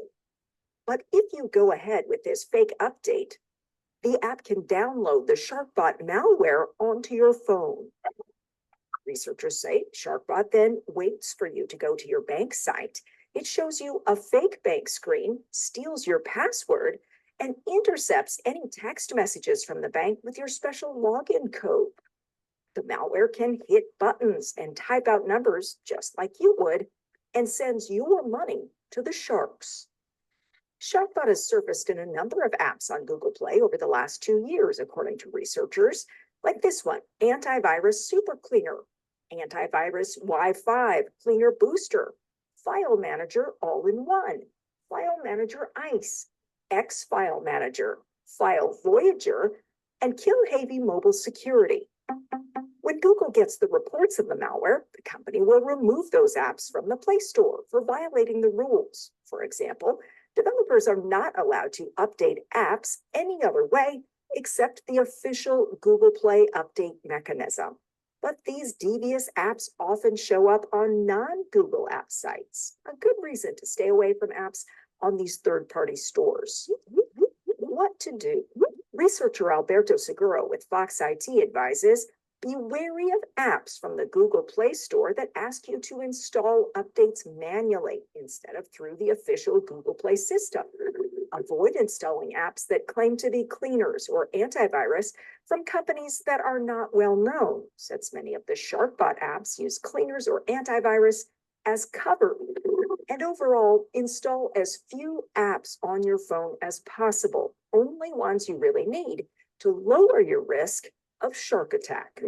But if you go ahead with this fake update, the app can download the SharkBot malware onto your phone. Researchers say SharkBot then waits for you to go to your bank site. It shows you a fake bank screen, steals your password, and intercepts any text messages from the bank with your special login code. The malware can hit buttons and type out numbers just like you would and sends your money to the sharks. SharkBot has surfaced in a number of apps on Google Play over the last 2 years, according to researchers, like this one, Antivirus Super Cleaner, Antivirus Wi-Fi Cleaner Booster, File Manager All-in-One, File Manager Ice, X File Manager, File Voyager, and Kill-Heavy Mobile Security. When Google gets the reports of the malware, the company will remove those apps from the Play Store for violating the rules. For example, developers are not allowed to update apps any other way except the official Google Play update mechanism. But these devious apps often show up on non-Google app sites, a good reason to stay away from apps on these third-party stores. What to do? Researcher Alberto Seguro with Fox IT advises, be wary of apps from the Google Play Store that ask you to install updates manually instead of through the official Google Play system. Avoid installing apps that claim to be cleaners or antivirus from companies that are not well known, since many of the SharkBot apps use cleaners or antivirus as cover. And overall, install as few apps on your phone as possible, only ones you really need to lower your risk of shark attack.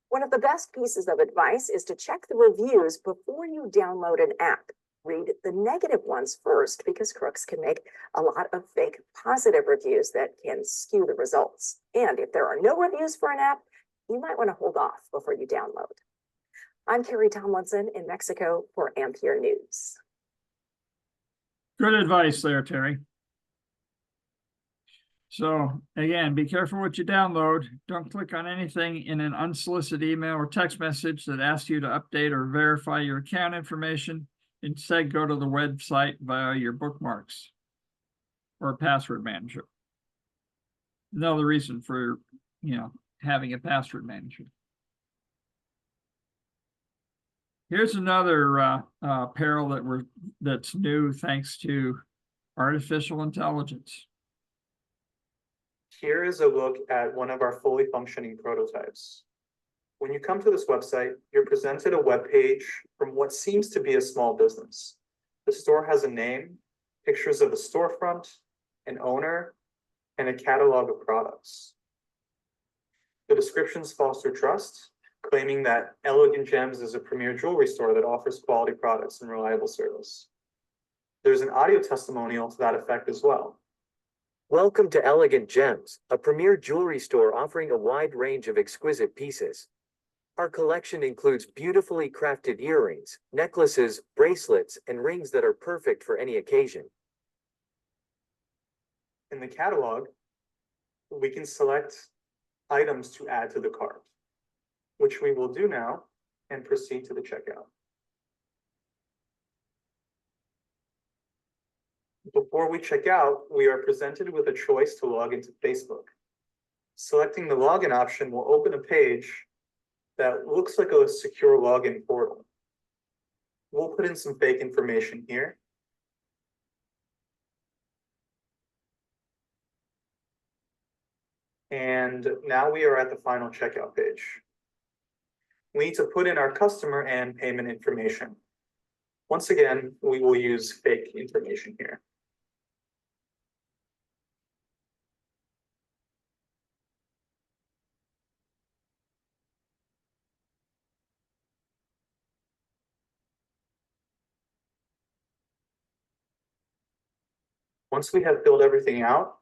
One of the best pieces of advice is to check the reviews before you download an app. Read the negative ones first because crooks can make a lot of fake positive reviews that can skew the results. And if there are no reviews for an app, you might want to hold off before you download. I'm Carrie Tomlinson in Mexico for Ampere News. Good advice there, Terry. So again, be careful what you download. Don't click on anything in an unsolicited email or text message that asks you to update or verify your account information. instead go to the website via your bookmarks or a password manager. Another reason for, having a password manager. Here's another peril that's new thanks to artificial intelligence. Here is a look at one of our fully functioning prototypes. When you come to this website, you're presented a web page from what seems to be a small business. The store has a name, pictures of the storefront, an owner, and a catalog of products. The descriptions foster trust, claiming that Elegant Gems is a premier jewelry store that offers quality products and reliable service. There's an audio testimonial to that effect as well. Welcome to Elegant Gems, a premier jewelry store offering a wide range of exquisite pieces. Our collection includes beautifully crafted earrings, necklaces, bracelets, and rings that are perfect for any occasion. In the catalog, we can select items to add to the cart, which we will do now and proceed to the checkout. Before we check out, we are presented with a choice to log into Facebook. Selecting the login option will open a page that looks like a secure login portal. We'll put in some fake information here. And now we are at the final checkout page. We need to put in our customer and payment information. Once again, we will use fake information here. Once we have filled everything out,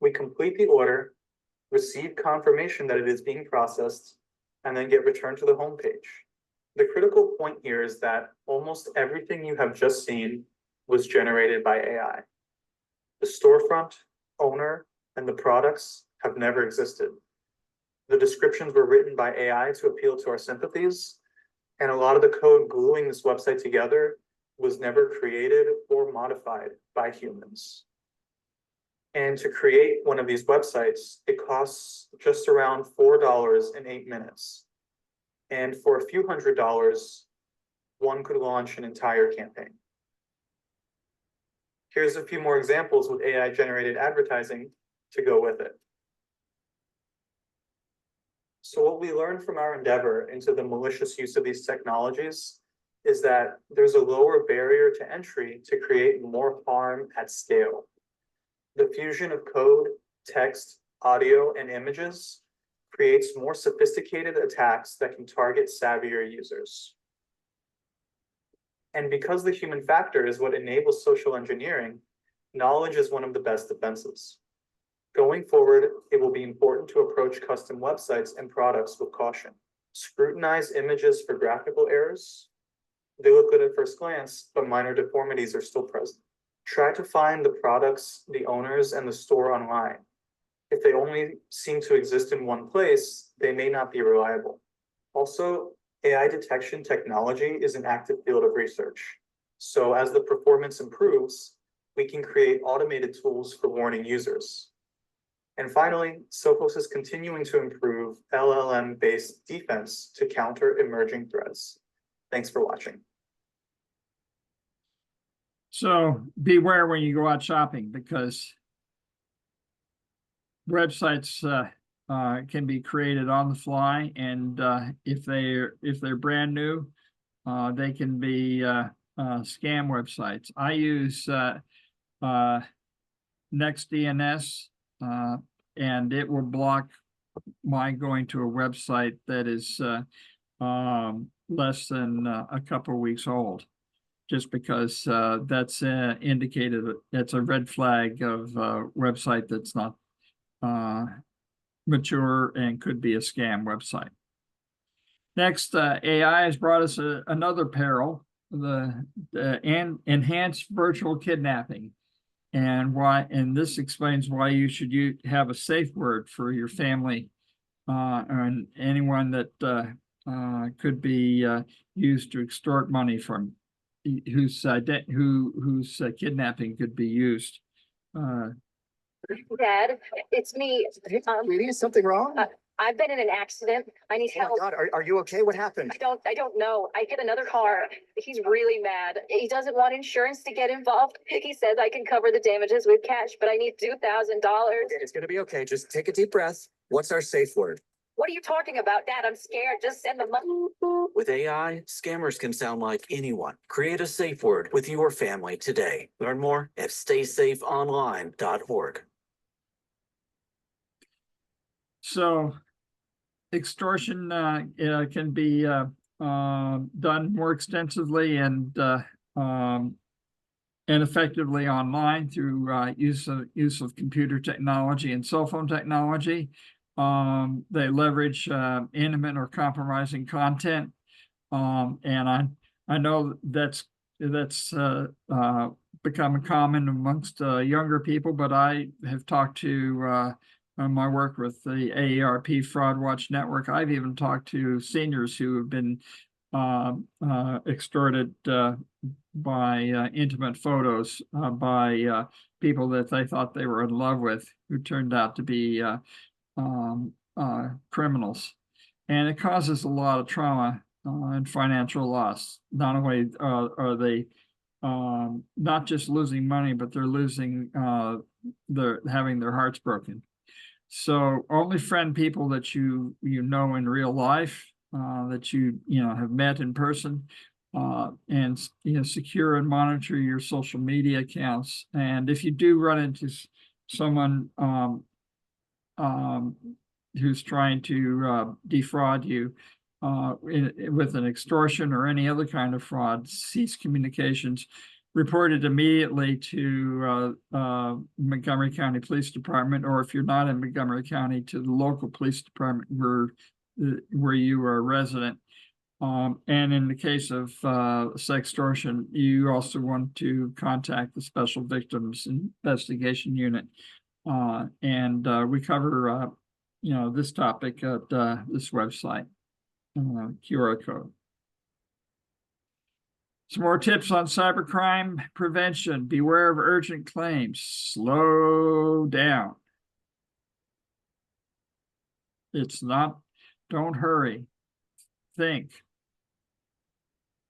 we complete the order, receive confirmation that it is being processed, and then get returned to the home page. The critical point here is that almost everything you have just seen was generated by AI. The storefront, owner, and the products have never existed. The descriptions were written by AI to appeal to our sympathies, and a lot of the code gluing this website together was never created or modified by humans. And to create one of these websites, it costs just around $4 in 8 minutes. And for a few $100s, one could launch an entire campaign. Here's a few more examples with AI-generated advertising to go with it. So what we learned from our endeavor into the malicious use of these technologies is that there's a lower barrier to entry to create more harm at scale. The fusion of code, text, audio, and images creates more sophisticated attacks that can target savvier users. And because the human factor is what enables social engineering, knowledge is one of the best defenses. Going forward, it will be important to approach custom websites and products with caution. Scrutinize images for graphical errors. They look good at first glance, but minor deformities are still present. Try to find the products, the owners, and the store online. If they only seem to exist in one place, they may not be reliable. Also, AI detection technology is an active field of research. So as the performance improves, we can create automated tools for warning users. And finally, Sophos is continuing to improve LLM-based defense to counter emerging threats. Thanks for watching. So beware when you go out shopping, because websites can be created on the fly, and if they're brand new, they can be scam websites. I use NextDNS, and it will block my going to a website that is less than a couple of weeks old, just because that's indicated that's a red flag of a website that's not mature and could be a scam website. Next, AI has brought us another peril, the enhanced virtual kidnapping, and this explains why you should have a safe word for your family and anyone that could be used to extort money from whose kidnapping could be used. Dad, it's me. Sweetie, is something wrong? I've been in an accident. I need Oh my help. God, are you okay? What happened? I don't know. I hit another car. He's really mad. He doesn't want insurance to get involved. He says I can cover the damages with cash, but I need $2,000. It's gonna be okay. Just take a deep breath. What's our safe word? What are you talking about, Dad? I'm scared. Just send the money. With AI, scammers can sound like anyone. Create a safe word with your family today. Learn more at staysafeonline.org. So extortion can be done more extensively and effectively online through use of computer technology and cell phone technology. They leverage intimate or compromising content, and I know that's become common amongst younger people, but I have talked to my work with the AARP Fraud Watch Network. I've even talked to seniors who have been extorted by intimate photos by people that they thought they were in love with, who turned out to be criminals. And it causes a lot of trauma and financial loss. Not only are they not just losing money, but they're losing having their hearts broken. So only friend people that you know in real life, that you have met in person, and secure and monitor your social media accounts. And if you do run into someone who's trying to defraud you with an extortion or any other kind of fraud, cease communications. Report it immediately to Montgomery County Police Department, or if you're not in Montgomery County, to the local police department where you are a resident. And in the case of sextortion, you also want to contact the Special Victims Investigation Unit. And we cover this topic at this website, QR code. Some more tips on cybercrime prevention. Beware of urgent claims. Slow down. Don't hurry. Think.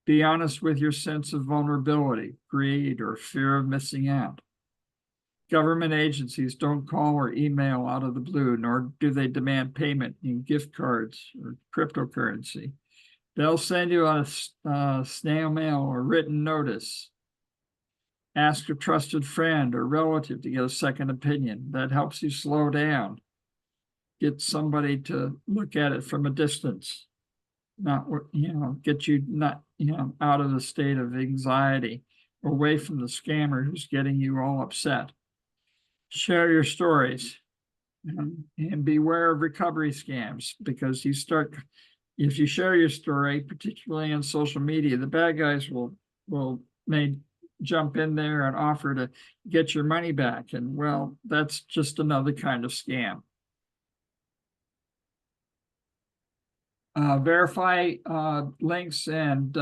Be honest with your sense of vulnerability, greed, or fear of missing out. Government agencies don't call or email out of the blue, nor do they demand payment in gift cards or cryptocurrency. They'll send you a snail mail or written notice. Ask a trusted friend or relative to get a second opinion. That helps you slow down. Get somebody to look at it from a distance. Get you out of the state of anxiety, away from the scammer who's getting you all upset. Share your stories, and beware of recovery scams, because if you share your story, particularly on social media, the bad guys may jump in there and offer to get your money back. And well, that's just another kind of scam. Verify links and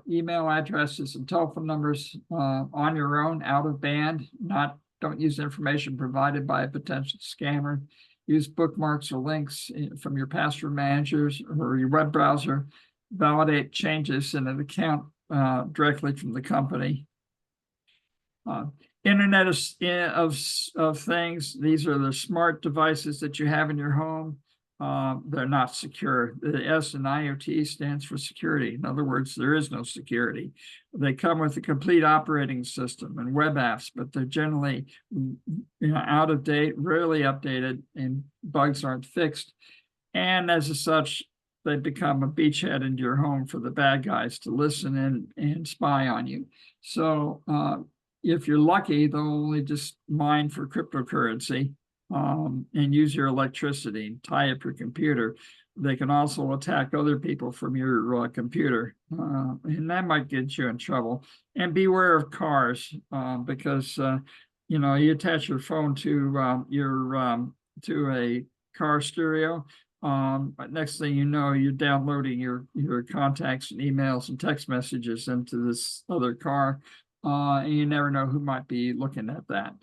email addresses and telephone numbers on your own, out of band. Don't use information provided by a potential scammer. Use bookmarks or links from your password managers or your web browser. Validate changes in an account directly from the company. Internet of Things. These are the smart devices that you have in your home. They're not secure. The S in IoT stands for security. In other words, there is no security. They come with a complete operating system and web apps, but they're generally out of date, rarely updated, and bugs aren't fixed. And as such, they become a beachhead into your home for the bad guys to listen and spy on you. So if you're lucky, they'll only just mine for cryptocurrency. And use your electricity and tie up your computer. They can also attack other people from your computer, and that might get you in trouble. And beware of cars, because you attach your phone to a car stereo. But next thing you know, you're downloading your contacts and emails and text messages into this other car, and you never know who might be looking at that.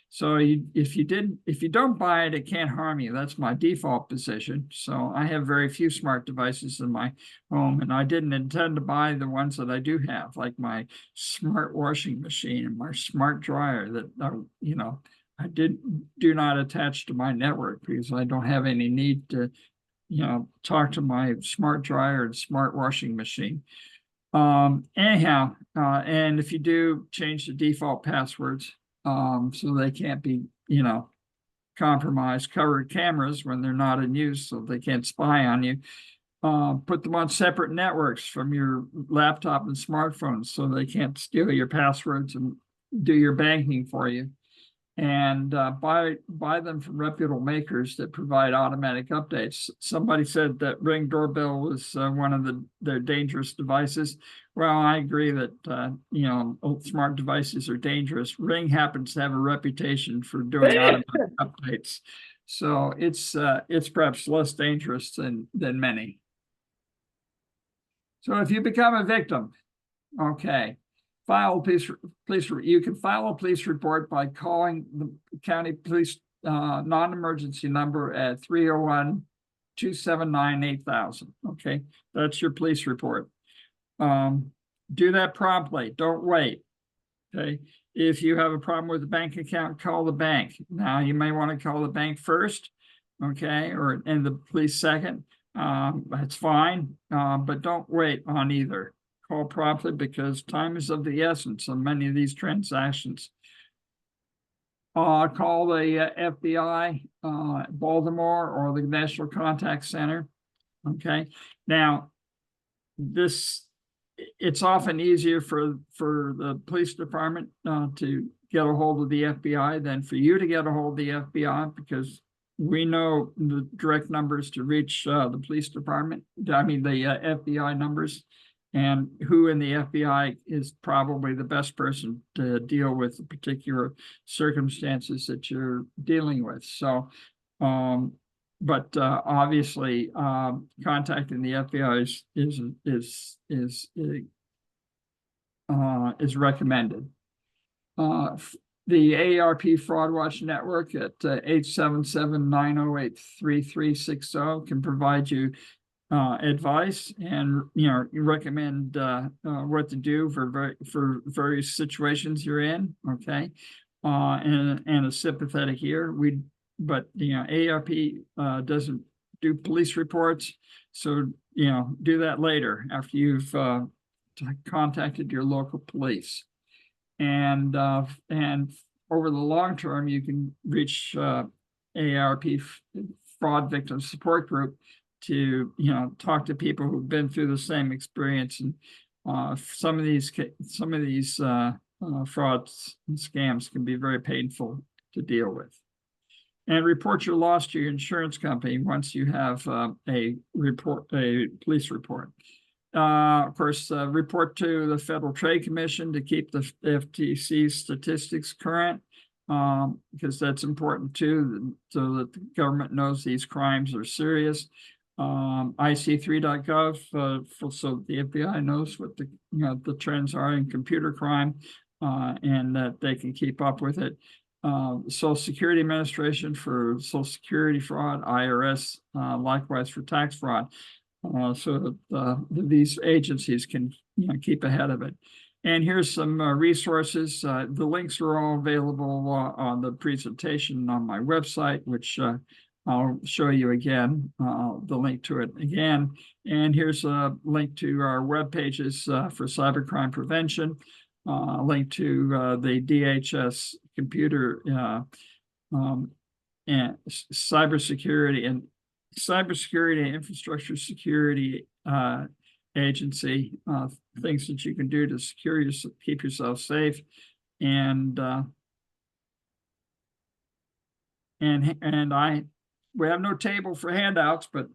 So if you don't buy it, it can't harm you. That's my default position. So I have very few smart devices in my home, and I didn't intend to buy the ones that I do have, like my smart washing machine and my smart dryer that, I do not attach to my network because I don't have any need to, talk to my smart dryer and smart washing machine. Anyhow, and if you do, change the default passwords, so they can't be, compromised. Cover cameras when they're not in use so they can't spy on you. Put them on separate networks from your laptop and smartphones so they can't steal your passwords and do your banking for you. And buy them from reputable makers that provide automatic updates. Somebody said that Ring doorbell was one of their dangerous devices. Well, I agree that smart devices are dangerous. Ring happens to have a reputation for doing automatic updates, so it's perhaps less dangerous than many. So if you become a victim, okay. You can file a police report by calling the county police non-emergency number at 301-279-8000. Okay, that's your police report. Do that promptly. Don't wait. Okay, if you have a problem with the bank account, call the bank. Now you may want to call the bank first, okay, and the police second. That's fine, but don't wait on either. Call promptly because time is of the essence on many of these transactions. Call the FBI, Baltimore, or the National Contact Center. Okay, now it's often easier for the police department to get a hold of the FBI than for you to get a hold of the FBI, because we know the direct numbers to reach the police department. The FBI numbers. And who in the FBI is probably the best person to deal with the particular circumstances that you're dealing with. So, but obviously, contacting the FBI is recommended. The AARP Fraud Watch Network at 877-908-3360 can provide you advice and recommend what to do for various situations you're in. Okay, and a sympathetic ear. But AARP doesn't do police reports, so do that later after you've contacted your local police. And over the long term, you can reach AARP Fraud Victim Support Group to talk to people who've been through the same experience, and some of these frauds and scams can be very painful to deal with. And report your loss to your insurance company once you have a police report. Of course, report to the Federal Trade Commission to keep the FTC statistics current, because that's important too, so that the government knows these crimes are serious. IC3.gov, so the FBI knows what the trends are in computer crime, and that they can keep up with it. Social Security Administration for Social Security fraud, IRS, likewise for tax fraud, so that these agencies can keep ahead of it. And here's some resources. The links are all available on the presentation on my website, which I'll show you again, the link to it again. And here's a link to our web pages for cybercrime prevention, a link to the DHS computer and cybersecurity and infrastructure security agency, things that you can do to keep yourself safe. And we have no table for handouts, but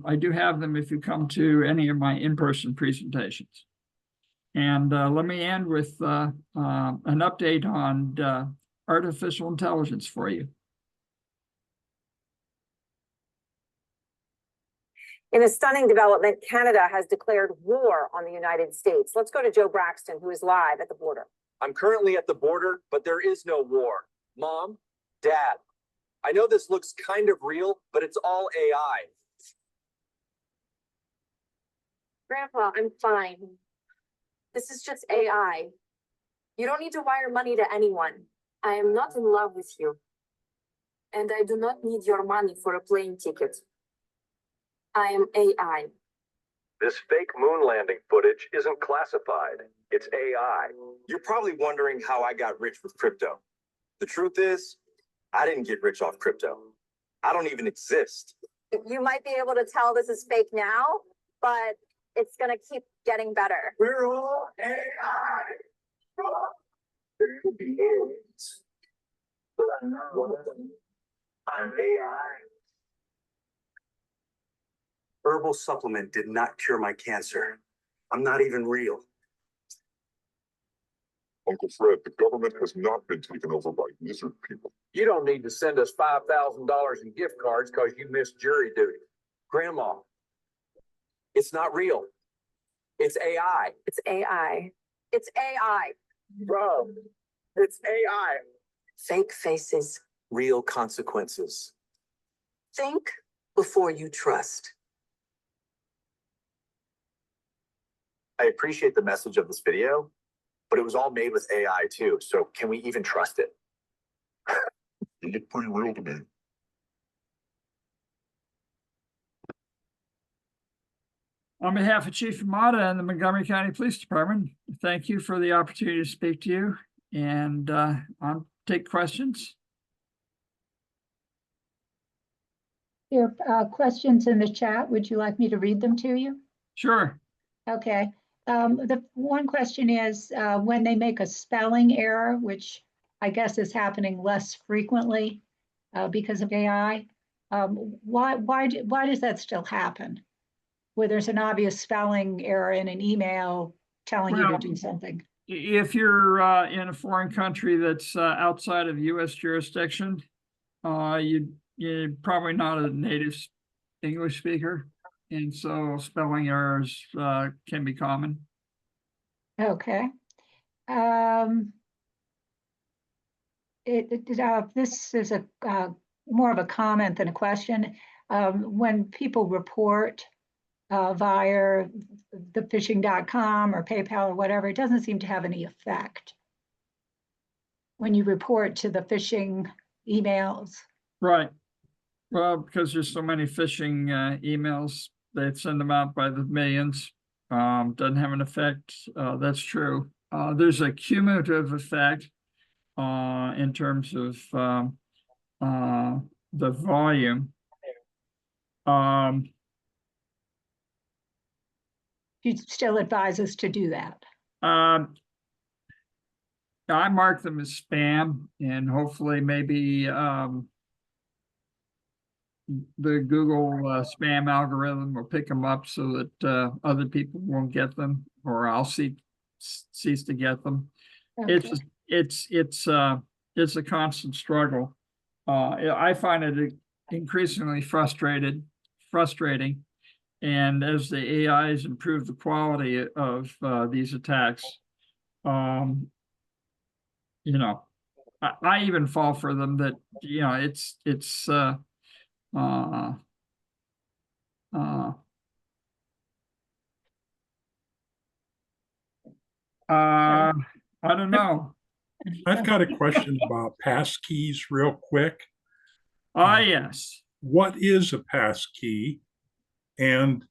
I do have them if you come to any of my in-person presentations. And let me end with an update on artificial intelligence for you. In a stunning development, Canada has declared war on the United States. Let's go to Joe Braxton, who is live at the border. I'm currently at the border, but there is no war. Mom, Dad, I know this looks kind of real, but it's all AI. Grandpa, I'm fine. This is just AI. You don't need to wire money to anyone. I am not in love with you. And I do not need your money for a plane ticket. I am AI. This fake moon landing footage isn't classified. It's AI. You're probably wondering how I got rich with crypto. The truth is, I didn't get rich off crypto. I don't even exist. You might be able to tell this is fake now, but it's going to keep getting better. We're all AI. I'm AI. Herbal supplement did not cure my cancer. I'm not even real. Uncle Fred, the government has not been taken over by lizard people. You don't need to send us $5,000 in gift cards because you missed jury duty. Grandma, it's not real. It's AI. It's AI. It's AI. Bro, it's AI. Fake faces. Real consequences. Think before you trust. I appreciate the message of this video, but it was all made with AI too. So can we even trust it? It looked pretty real to me. On behalf of Chief Amata and the Montgomery County Police Department, thank you for the opportunity to speak to you, and I'll take questions. There are questions in the chat. Would you like me to read them to you? Sure. Okay. The one question is when they make a spelling error, which I guess is happening less frequently because of AI, why does that still happen? Where there's an obvious spelling error in an email telling you to do something. If you're in a foreign country that's outside of U.S. jurisdiction, you're probably not a native English speaker, and so spelling errors can be common. Okay. This is a more of a comment than a question. When people report via the phishing.com or PayPal or whatever, it doesn't seem to have any effect when you report to the phishing emails. Right. Well, because there's so many phishing emails, they send them out by the millions. Doesn't have an effect. That's true. There's a cumulative effect in terms of the volume. You still advise us to do that? I mark them as spam, and hopefully maybe the Google spam algorithm will pick them up so that other people won't get them, or I'll cease to get them. Okay. It's a constant struggle. I find it increasingly frustrating. And as the AIs improve the quality of these attacks, I even fall for them. That I don't know. I've got a question about passkeys real quick. Yes. What is a passkey, and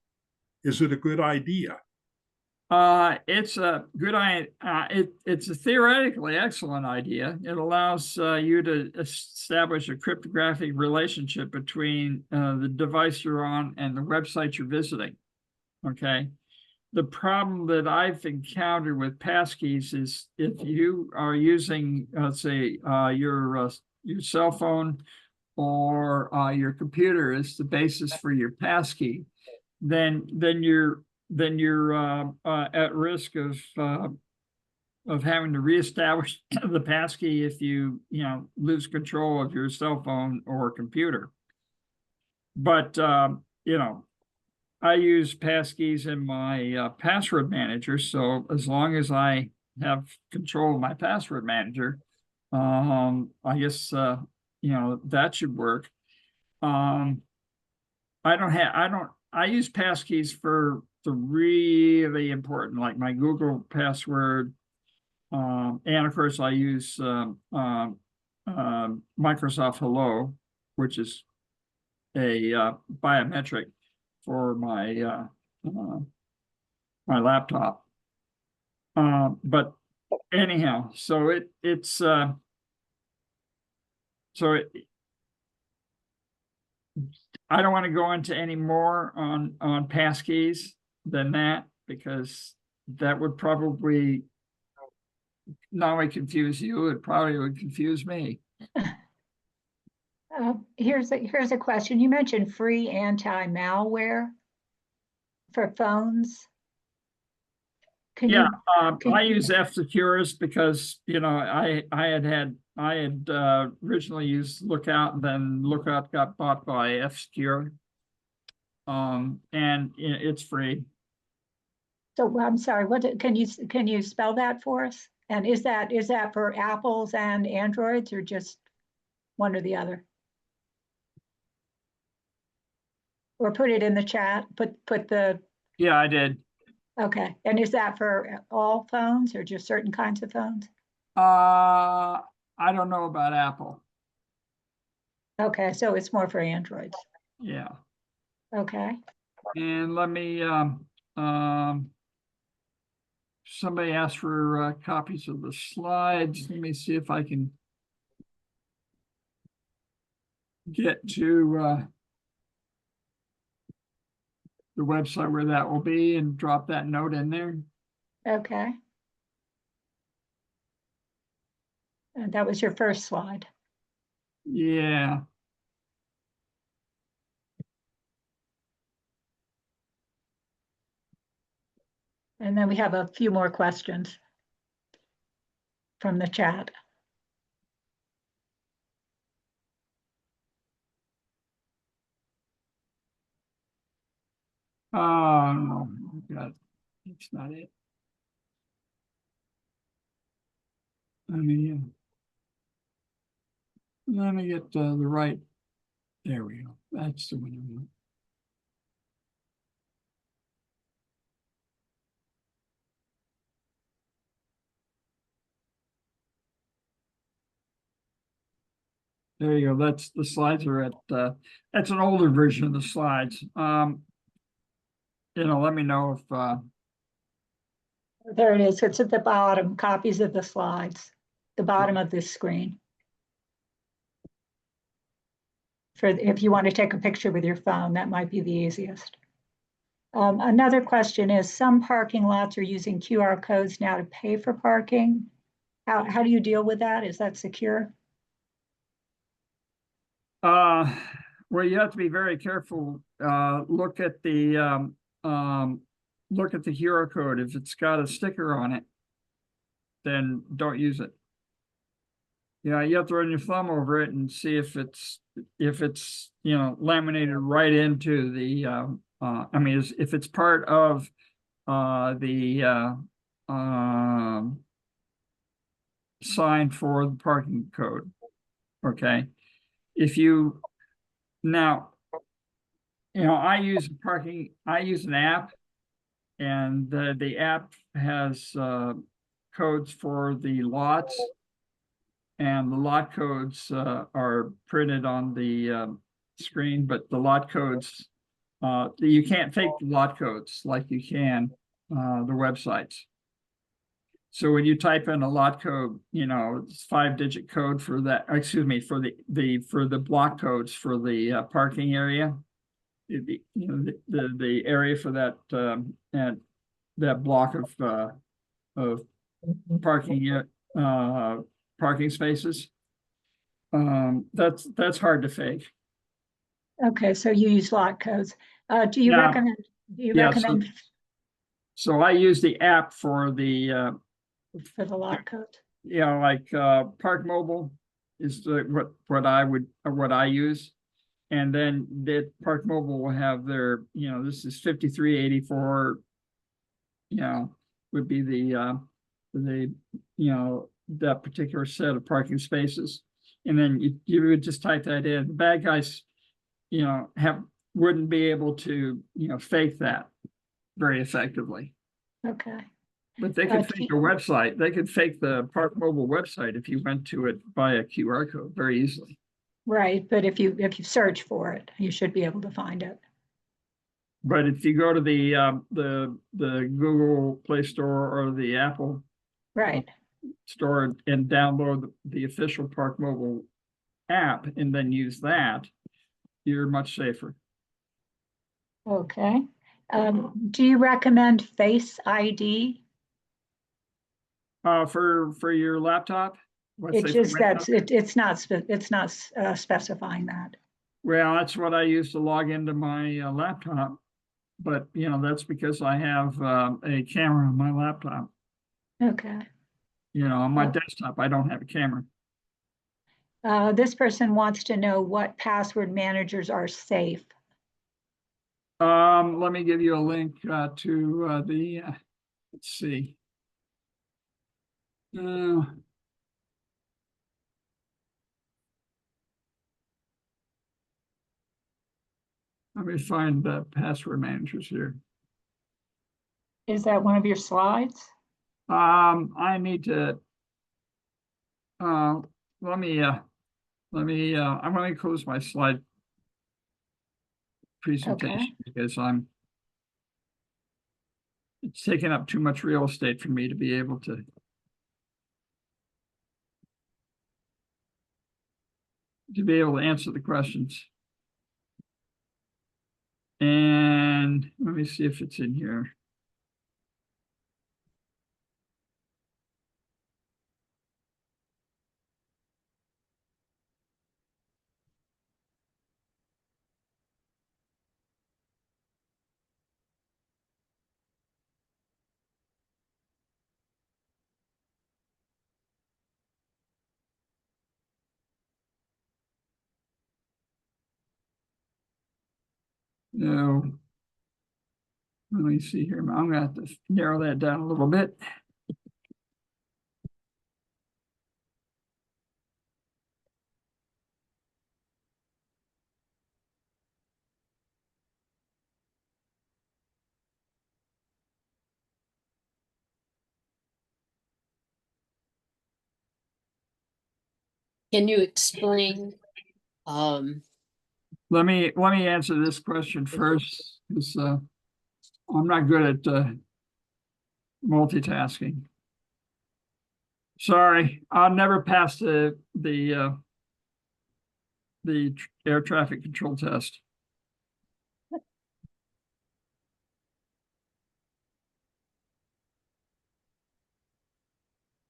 is it a good idea? It's a good idea. It's a theoretically excellent idea. It allows you to establish a cryptographic relationship between the device you're on and the website you're visiting. Okay. The problem that I've encountered with passkeys is if you are using, let's say, your cell phone or your computer is the basis for your passkey, then you're at risk of having to reestablish the passkey if you lose control of your cell phone or computer. But I use passkeys in my password manager, so as long as I have control of my password manager, I guess that should work. I use passkeys for the really important, like my Google password. And of course I use Microsoft Hello, which is a biometric for my my laptop. But anyhow, so I don't want to go into any more on passkeys than that, because that would probably not only confuse you, it probably would confuse me. Here's a question. You mentioned free anti-malware for phones. I use F-Secures because I had originally used Lookout, and then Lookout got bought by F-Secure. And it's free. So I'm sorry, can you spell that for us? And is that for Apples and Androids, or just one or the other? Or put it in the chat, put the. Yeah, I did. Okay, and is that for all phones or just certain kinds of phones? I don't know about Apple. Okay, so it's more for Androids. Yeah. Okay. And let me, somebody asked for copies of the slides. Let me see if I can get to the website where that will be and drop that note in there. Okay. And that was your first slide. Yeah. And then we have a few more questions from the chat. Oh, no, God, that's not it. Let me get the right. There we go. That's the one I want. There you go. That's the slides are at that's an older version of the slides. Let me know if There it is. It's at the bottom, copies of the slides, the bottom of this screen. For if you want to take a picture with your phone, that might be the easiest. Another question is, some parking lots are using QR codes now to pay for parking. How do you deal with that? Is that secure? well, you have to be very careful. Look at the QR code. If it's got a sticker on it, then don't use it. You have to run your thumb over it and see if it's laminated right into the if it's part of the sign for the parking code. Okay. If you I use an app, and the app has codes for the lots, and the lot codes are printed on the screen, but the lot codes, you can't fake the lot codes like you can the websites. So when you type in a lot code, it's 5-digit code for that, excuse me, for the block codes for the parking area, the area for that and that block of parking spaces. That's hard to fake. Okay, so you use lot codes. Do you recommend? So I use the app for the lot code. Park Mobile is what I use. And then the Park Mobile will have their, this is 5384, would be the, that particular set of parking spaces. And then you would just type that in. The bad guys, wouldn't be able to, fake that very effectively. Okay. But they could fake a website. They could fake the Park Mobile website if you went to it by a QR code very easily. Right, but if you search for it, you should be able to find it. But if you go to the Google Play Store or the Apple Right. Store and download the official Park Mobile app and then use that, you're much safer. Okay. Do you recommend Face ID? For your laptop? Let's It say just for my laptop? it's not specifying that. Well, that's what I use to log into my laptop. But, that's because I have a camera on my laptop. Okay. On my desktop, I don't have a camera. This person wants to know what password managers are safe. Let me give you a link to the, let's see. Let me find the password managers here. Is that one of your slides? I need to, I'm going to close my slide presentation because it's taking up too much real estate for me to be able to. Answer the questions. And let me see if it's in here. No. Let me see here. I'm gonna have to narrow that down a little bit. Can you explain? Let me answer this question first, because I'm not good at multitasking. Sorry, I'll never pass the air traffic control test.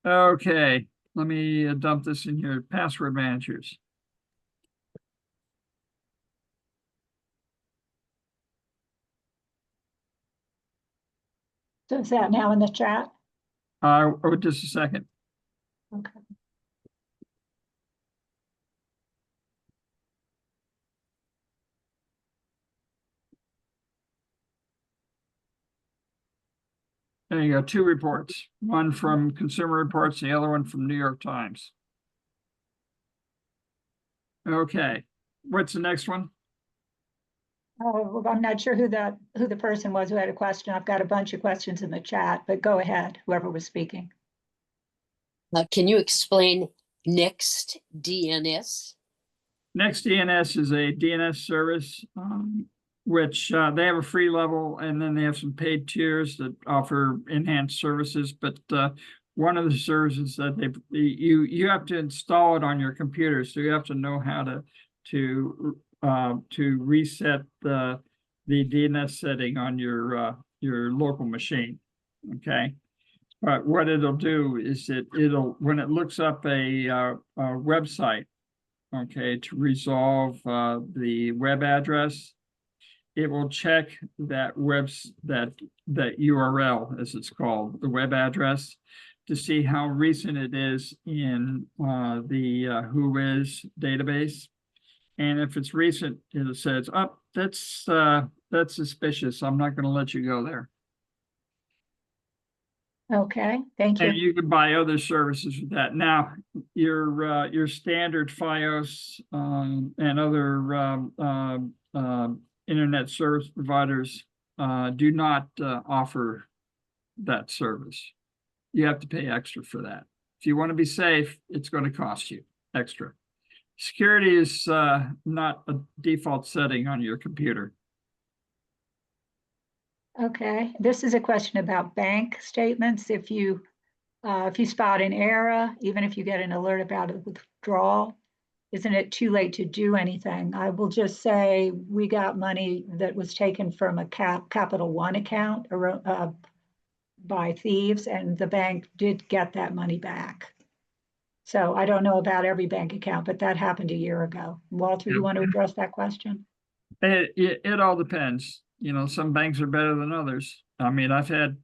Okay, let me dump this in here. Password managers. So is that now in the chat? Oh, just a second. Okay. There you go, 2 reports, one from Consumer Reports, the other one from New York Times. Okay, what's the next one? Oh, well, I'm not sure who the person was who had a question. I've got a bunch of questions in the chat, but go ahead, whoever was speaking. Can you explain Next DNS? Next DNS is a DNS service, which they have a free level, and then they have some paid tiers that offer enhanced services. But one of the services that you have to install it on your computer, so you have to know how to reset the DNS setting on your local machine. Okay. But what it'll do is when it looks up a website, okay, to resolve the web address, it will check that that URL, as it's called, the web address, to see how recent it is in the Whois database. And if it's recent, it says, oh, that's suspicious. I'm not gonna let you go there. Okay, thank And you. you can buy other services with that. Now, your standard FiOS and other internet service providers do not offer that service. You have to pay extra for that. If you want to be safe, it's going to cost you extra. Security is not a default setting on your computer. Okay, this is a question about bank statements. If you spot an error, even if you get an alert about a withdrawal, isn't it too late to do anything? I will just say we got money that was taken from a Capital One account by thieves, and the bank did get that money back. So I don't know about every bank account, but that happened a year ago. Walter, you want to address that question? It all depends. You know, some banks are better than others. I mean, I've had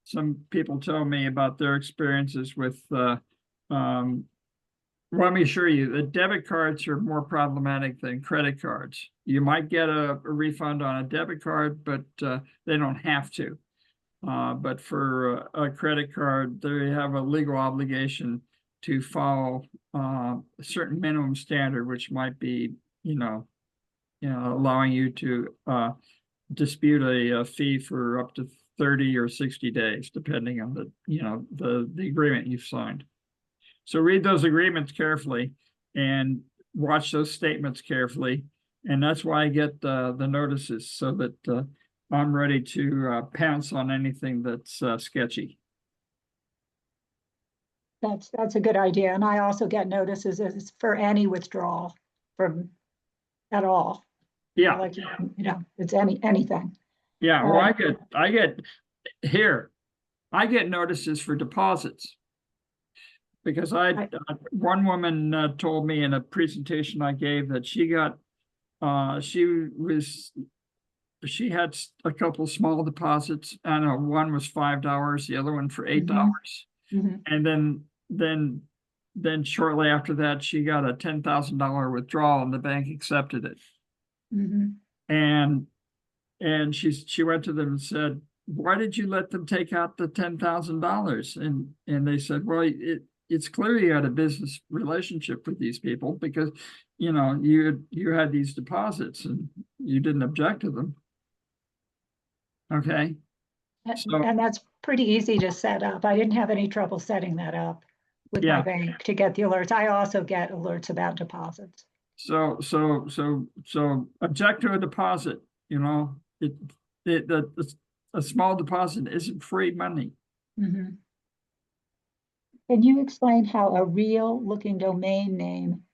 some people tell me about their experiences with let me assure you that debit cards are more problematic than credit cards. You might get a refund on a debit card, but they don't have to. But for a credit card, they have a legal obligation to follow a certain minimum standard, which might be, allowing you to dispute a fee for up to 30 or 60 days, depending on the agreement you've signed. So read those agreements carefully and watch those statements carefully. And that's why I get the notices, so that I'm ready to pounce on anything that's sketchy. That's a good idea. And I also get notices as for any withdrawal from at all. Yeah. Like, it's anything. Yeah. Well, I get notices for deposits. Because one woman told me in a presentation I gave that she had a couple of small deposits. I don't know, one was $5, the other one for $8. Mm-hmm. And then shortly after that, she got a $10,000 withdrawal and the bank accepted it. Mm-hmm. And she went to them and said, why did you let them take out the $10,000? And they said, well, it's clear you had a business relationship with these people, because, you had these deposits and you didn't object to them. Okay. And that's pretty easy to set up. I didn't have any trouble setting that up with my bank to get the alerts. I also get alerts about deposits. So object to a deposit, a small deposit isn't free money. Mm-hmm. Can you explain how a real looking domain name,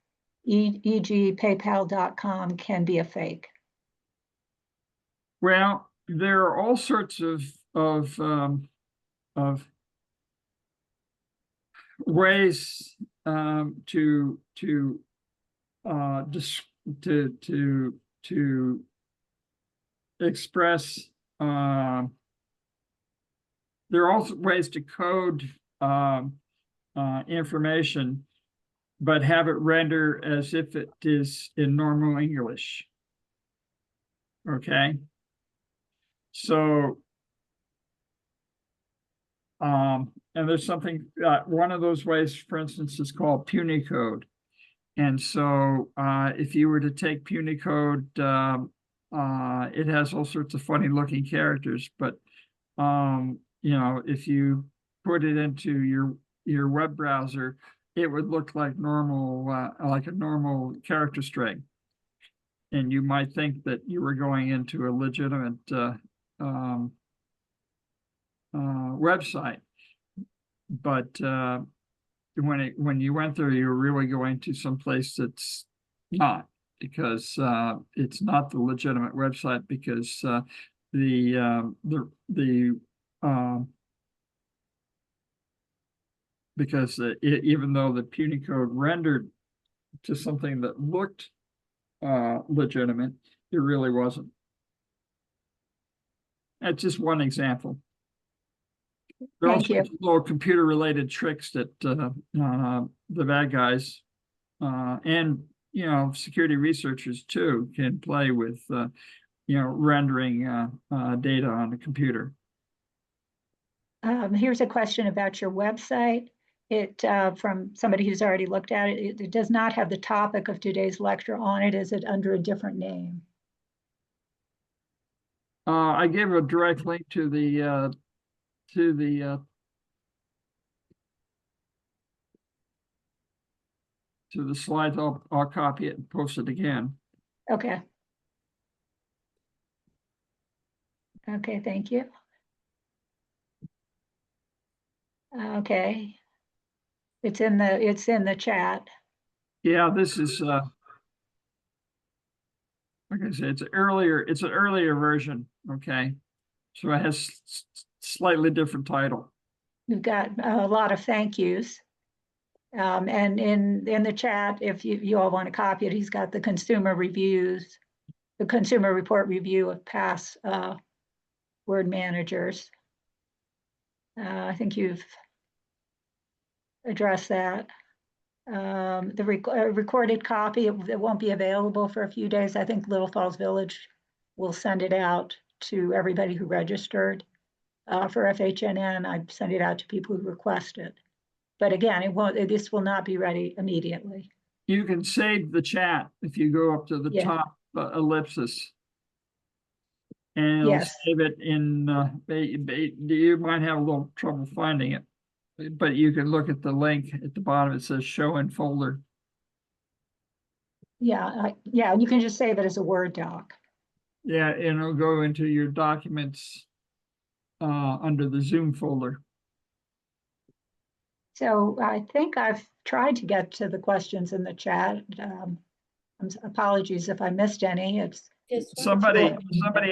e.g. paypal.com, can be a fake? Well, there are all sorts of ways to express. There are also ways to code information, but have it render as if it is in normal English. Okay. So, and there's something, one of those ways, for instance, is called Punycode. And so if you were to take Punycode, it has all sorts of funny looking characters, but if you put it into your web browser, it would look like like a normal character string. And you might think that you were going into a legitimate website, but when you went there, you were really going to some place that's not, because it's not the legitimate website, because even though the Punycode rendered to something that looked legitimate, it really wasn't. That's just one example. There are also little computer related tricks that the bad guys and security researchers too can play with, rendering data on the computer. Here's a question about your website. It from somebody who's already looked at it. It does not have the topic of today's lecture on it. Is it under a different name? I gave a direct link to the slides. I'll copy it and post it again. Okay. Okay, thank you. Okay. It's in the chat. Yeah, this is like I said, it's an earlier version. Okay. So it has slightly different title. We've got a lot of thank yous. And in the chat, if you all want to copy it, he's got the consumer reviews, the consumer report review of past word managers. I think you've addressed that. The recorded copy, it won't be available for a few days. I think Little Falls Village will send it out to everybody who registered for FHNN. I send it out to people who request it. But again, this will not be ready immediately. You can save the chat if you go up to the top ellipsis. And it'll save it in, you might have a little trouble finding it, but you can look at the link at the bottom. It says show in folder. Yeah, you can just save it as a Word doc. Yeah, and it'll go into your documents under the Zoom folder. So I think I've tried to get to the questions in the chat. Apologies if I missed any. Somebody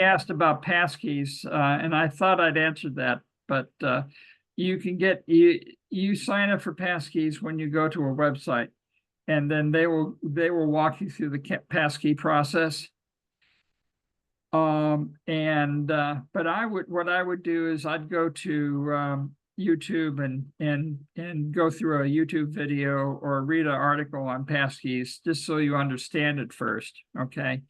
asked about passkeys, and I thought I'd answered that, but you can you sign up for passkeys when you go to a website, and then they will walk you through the passkey process. But what I would do is I'd go to YouTube and go through a YouTube video or read an article on passkeys, just so you understand it first, okay,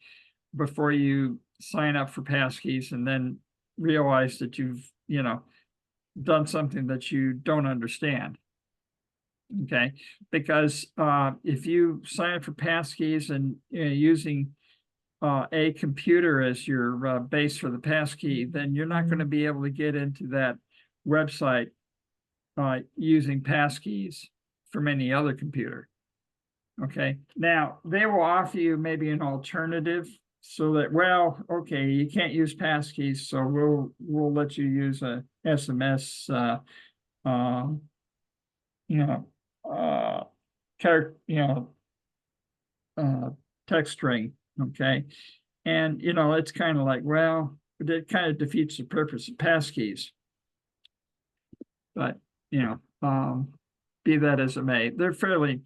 before you sign up for passkeys and then realize that you've done something that you don't understand. Okay, because if you sign up for passkeys and using a computer as your base for the passkey, then you're not going to be able to get into that website using passkeys from any other computer. Okay, now they will offer you maybe an alternative, so that, well, okay, you can't use passkeys, so we'll let you use a SMS text string. Okay, and it's kind of like, well, it kind of defeats the purpose of passkeys. But be that as it may, they're fairly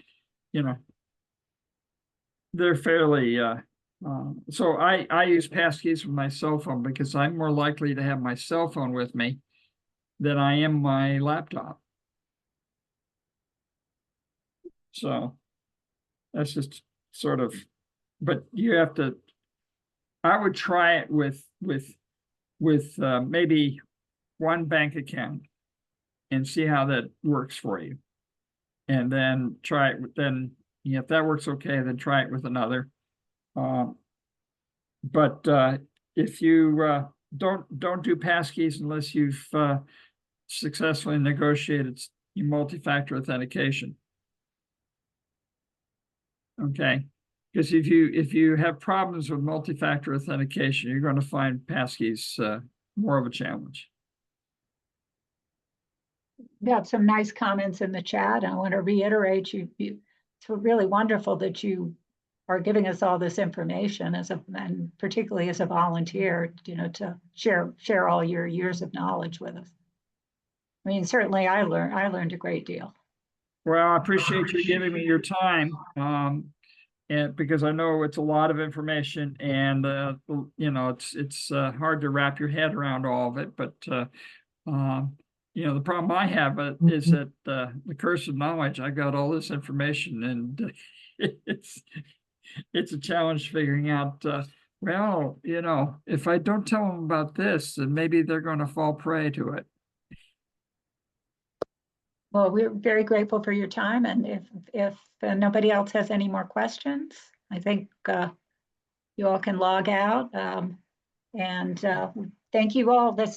so I use passkeys with my cell phone because I'm more likely to have my cell phone with me than I am my laptop. So that's just sort of, but you have to, I would try it with maybe one bank account and see how that works for you. And then try it, then if that works okay, then try it with another. But if you don't do passkeys unless you've successfully negotiated your multi-factor authentication. Okay, because if you have problems with multi-factor authentication, you're going to find passkeys more of a challenge. Got some nice comments in the chat. I want to reiterate it's really wonderful that you are giving us all this information and particularly as a volunteer, to share all your years of knowledge with us. I mean, certainly I learned a great deal. Well, I appreciate you giving me your time, and because I know it's a lot of information, and it's hard to wrap your head around all of it. But the problem I have is that the curse of knowledge. I got all this information, and it's a challenge figuring out, well, you know, if I don't tell them about this, then maybe they're going to fall prey to it. Well, we're very grateful for your time, and if nobody else has any more questions, I think you all can log out. And thank you all. This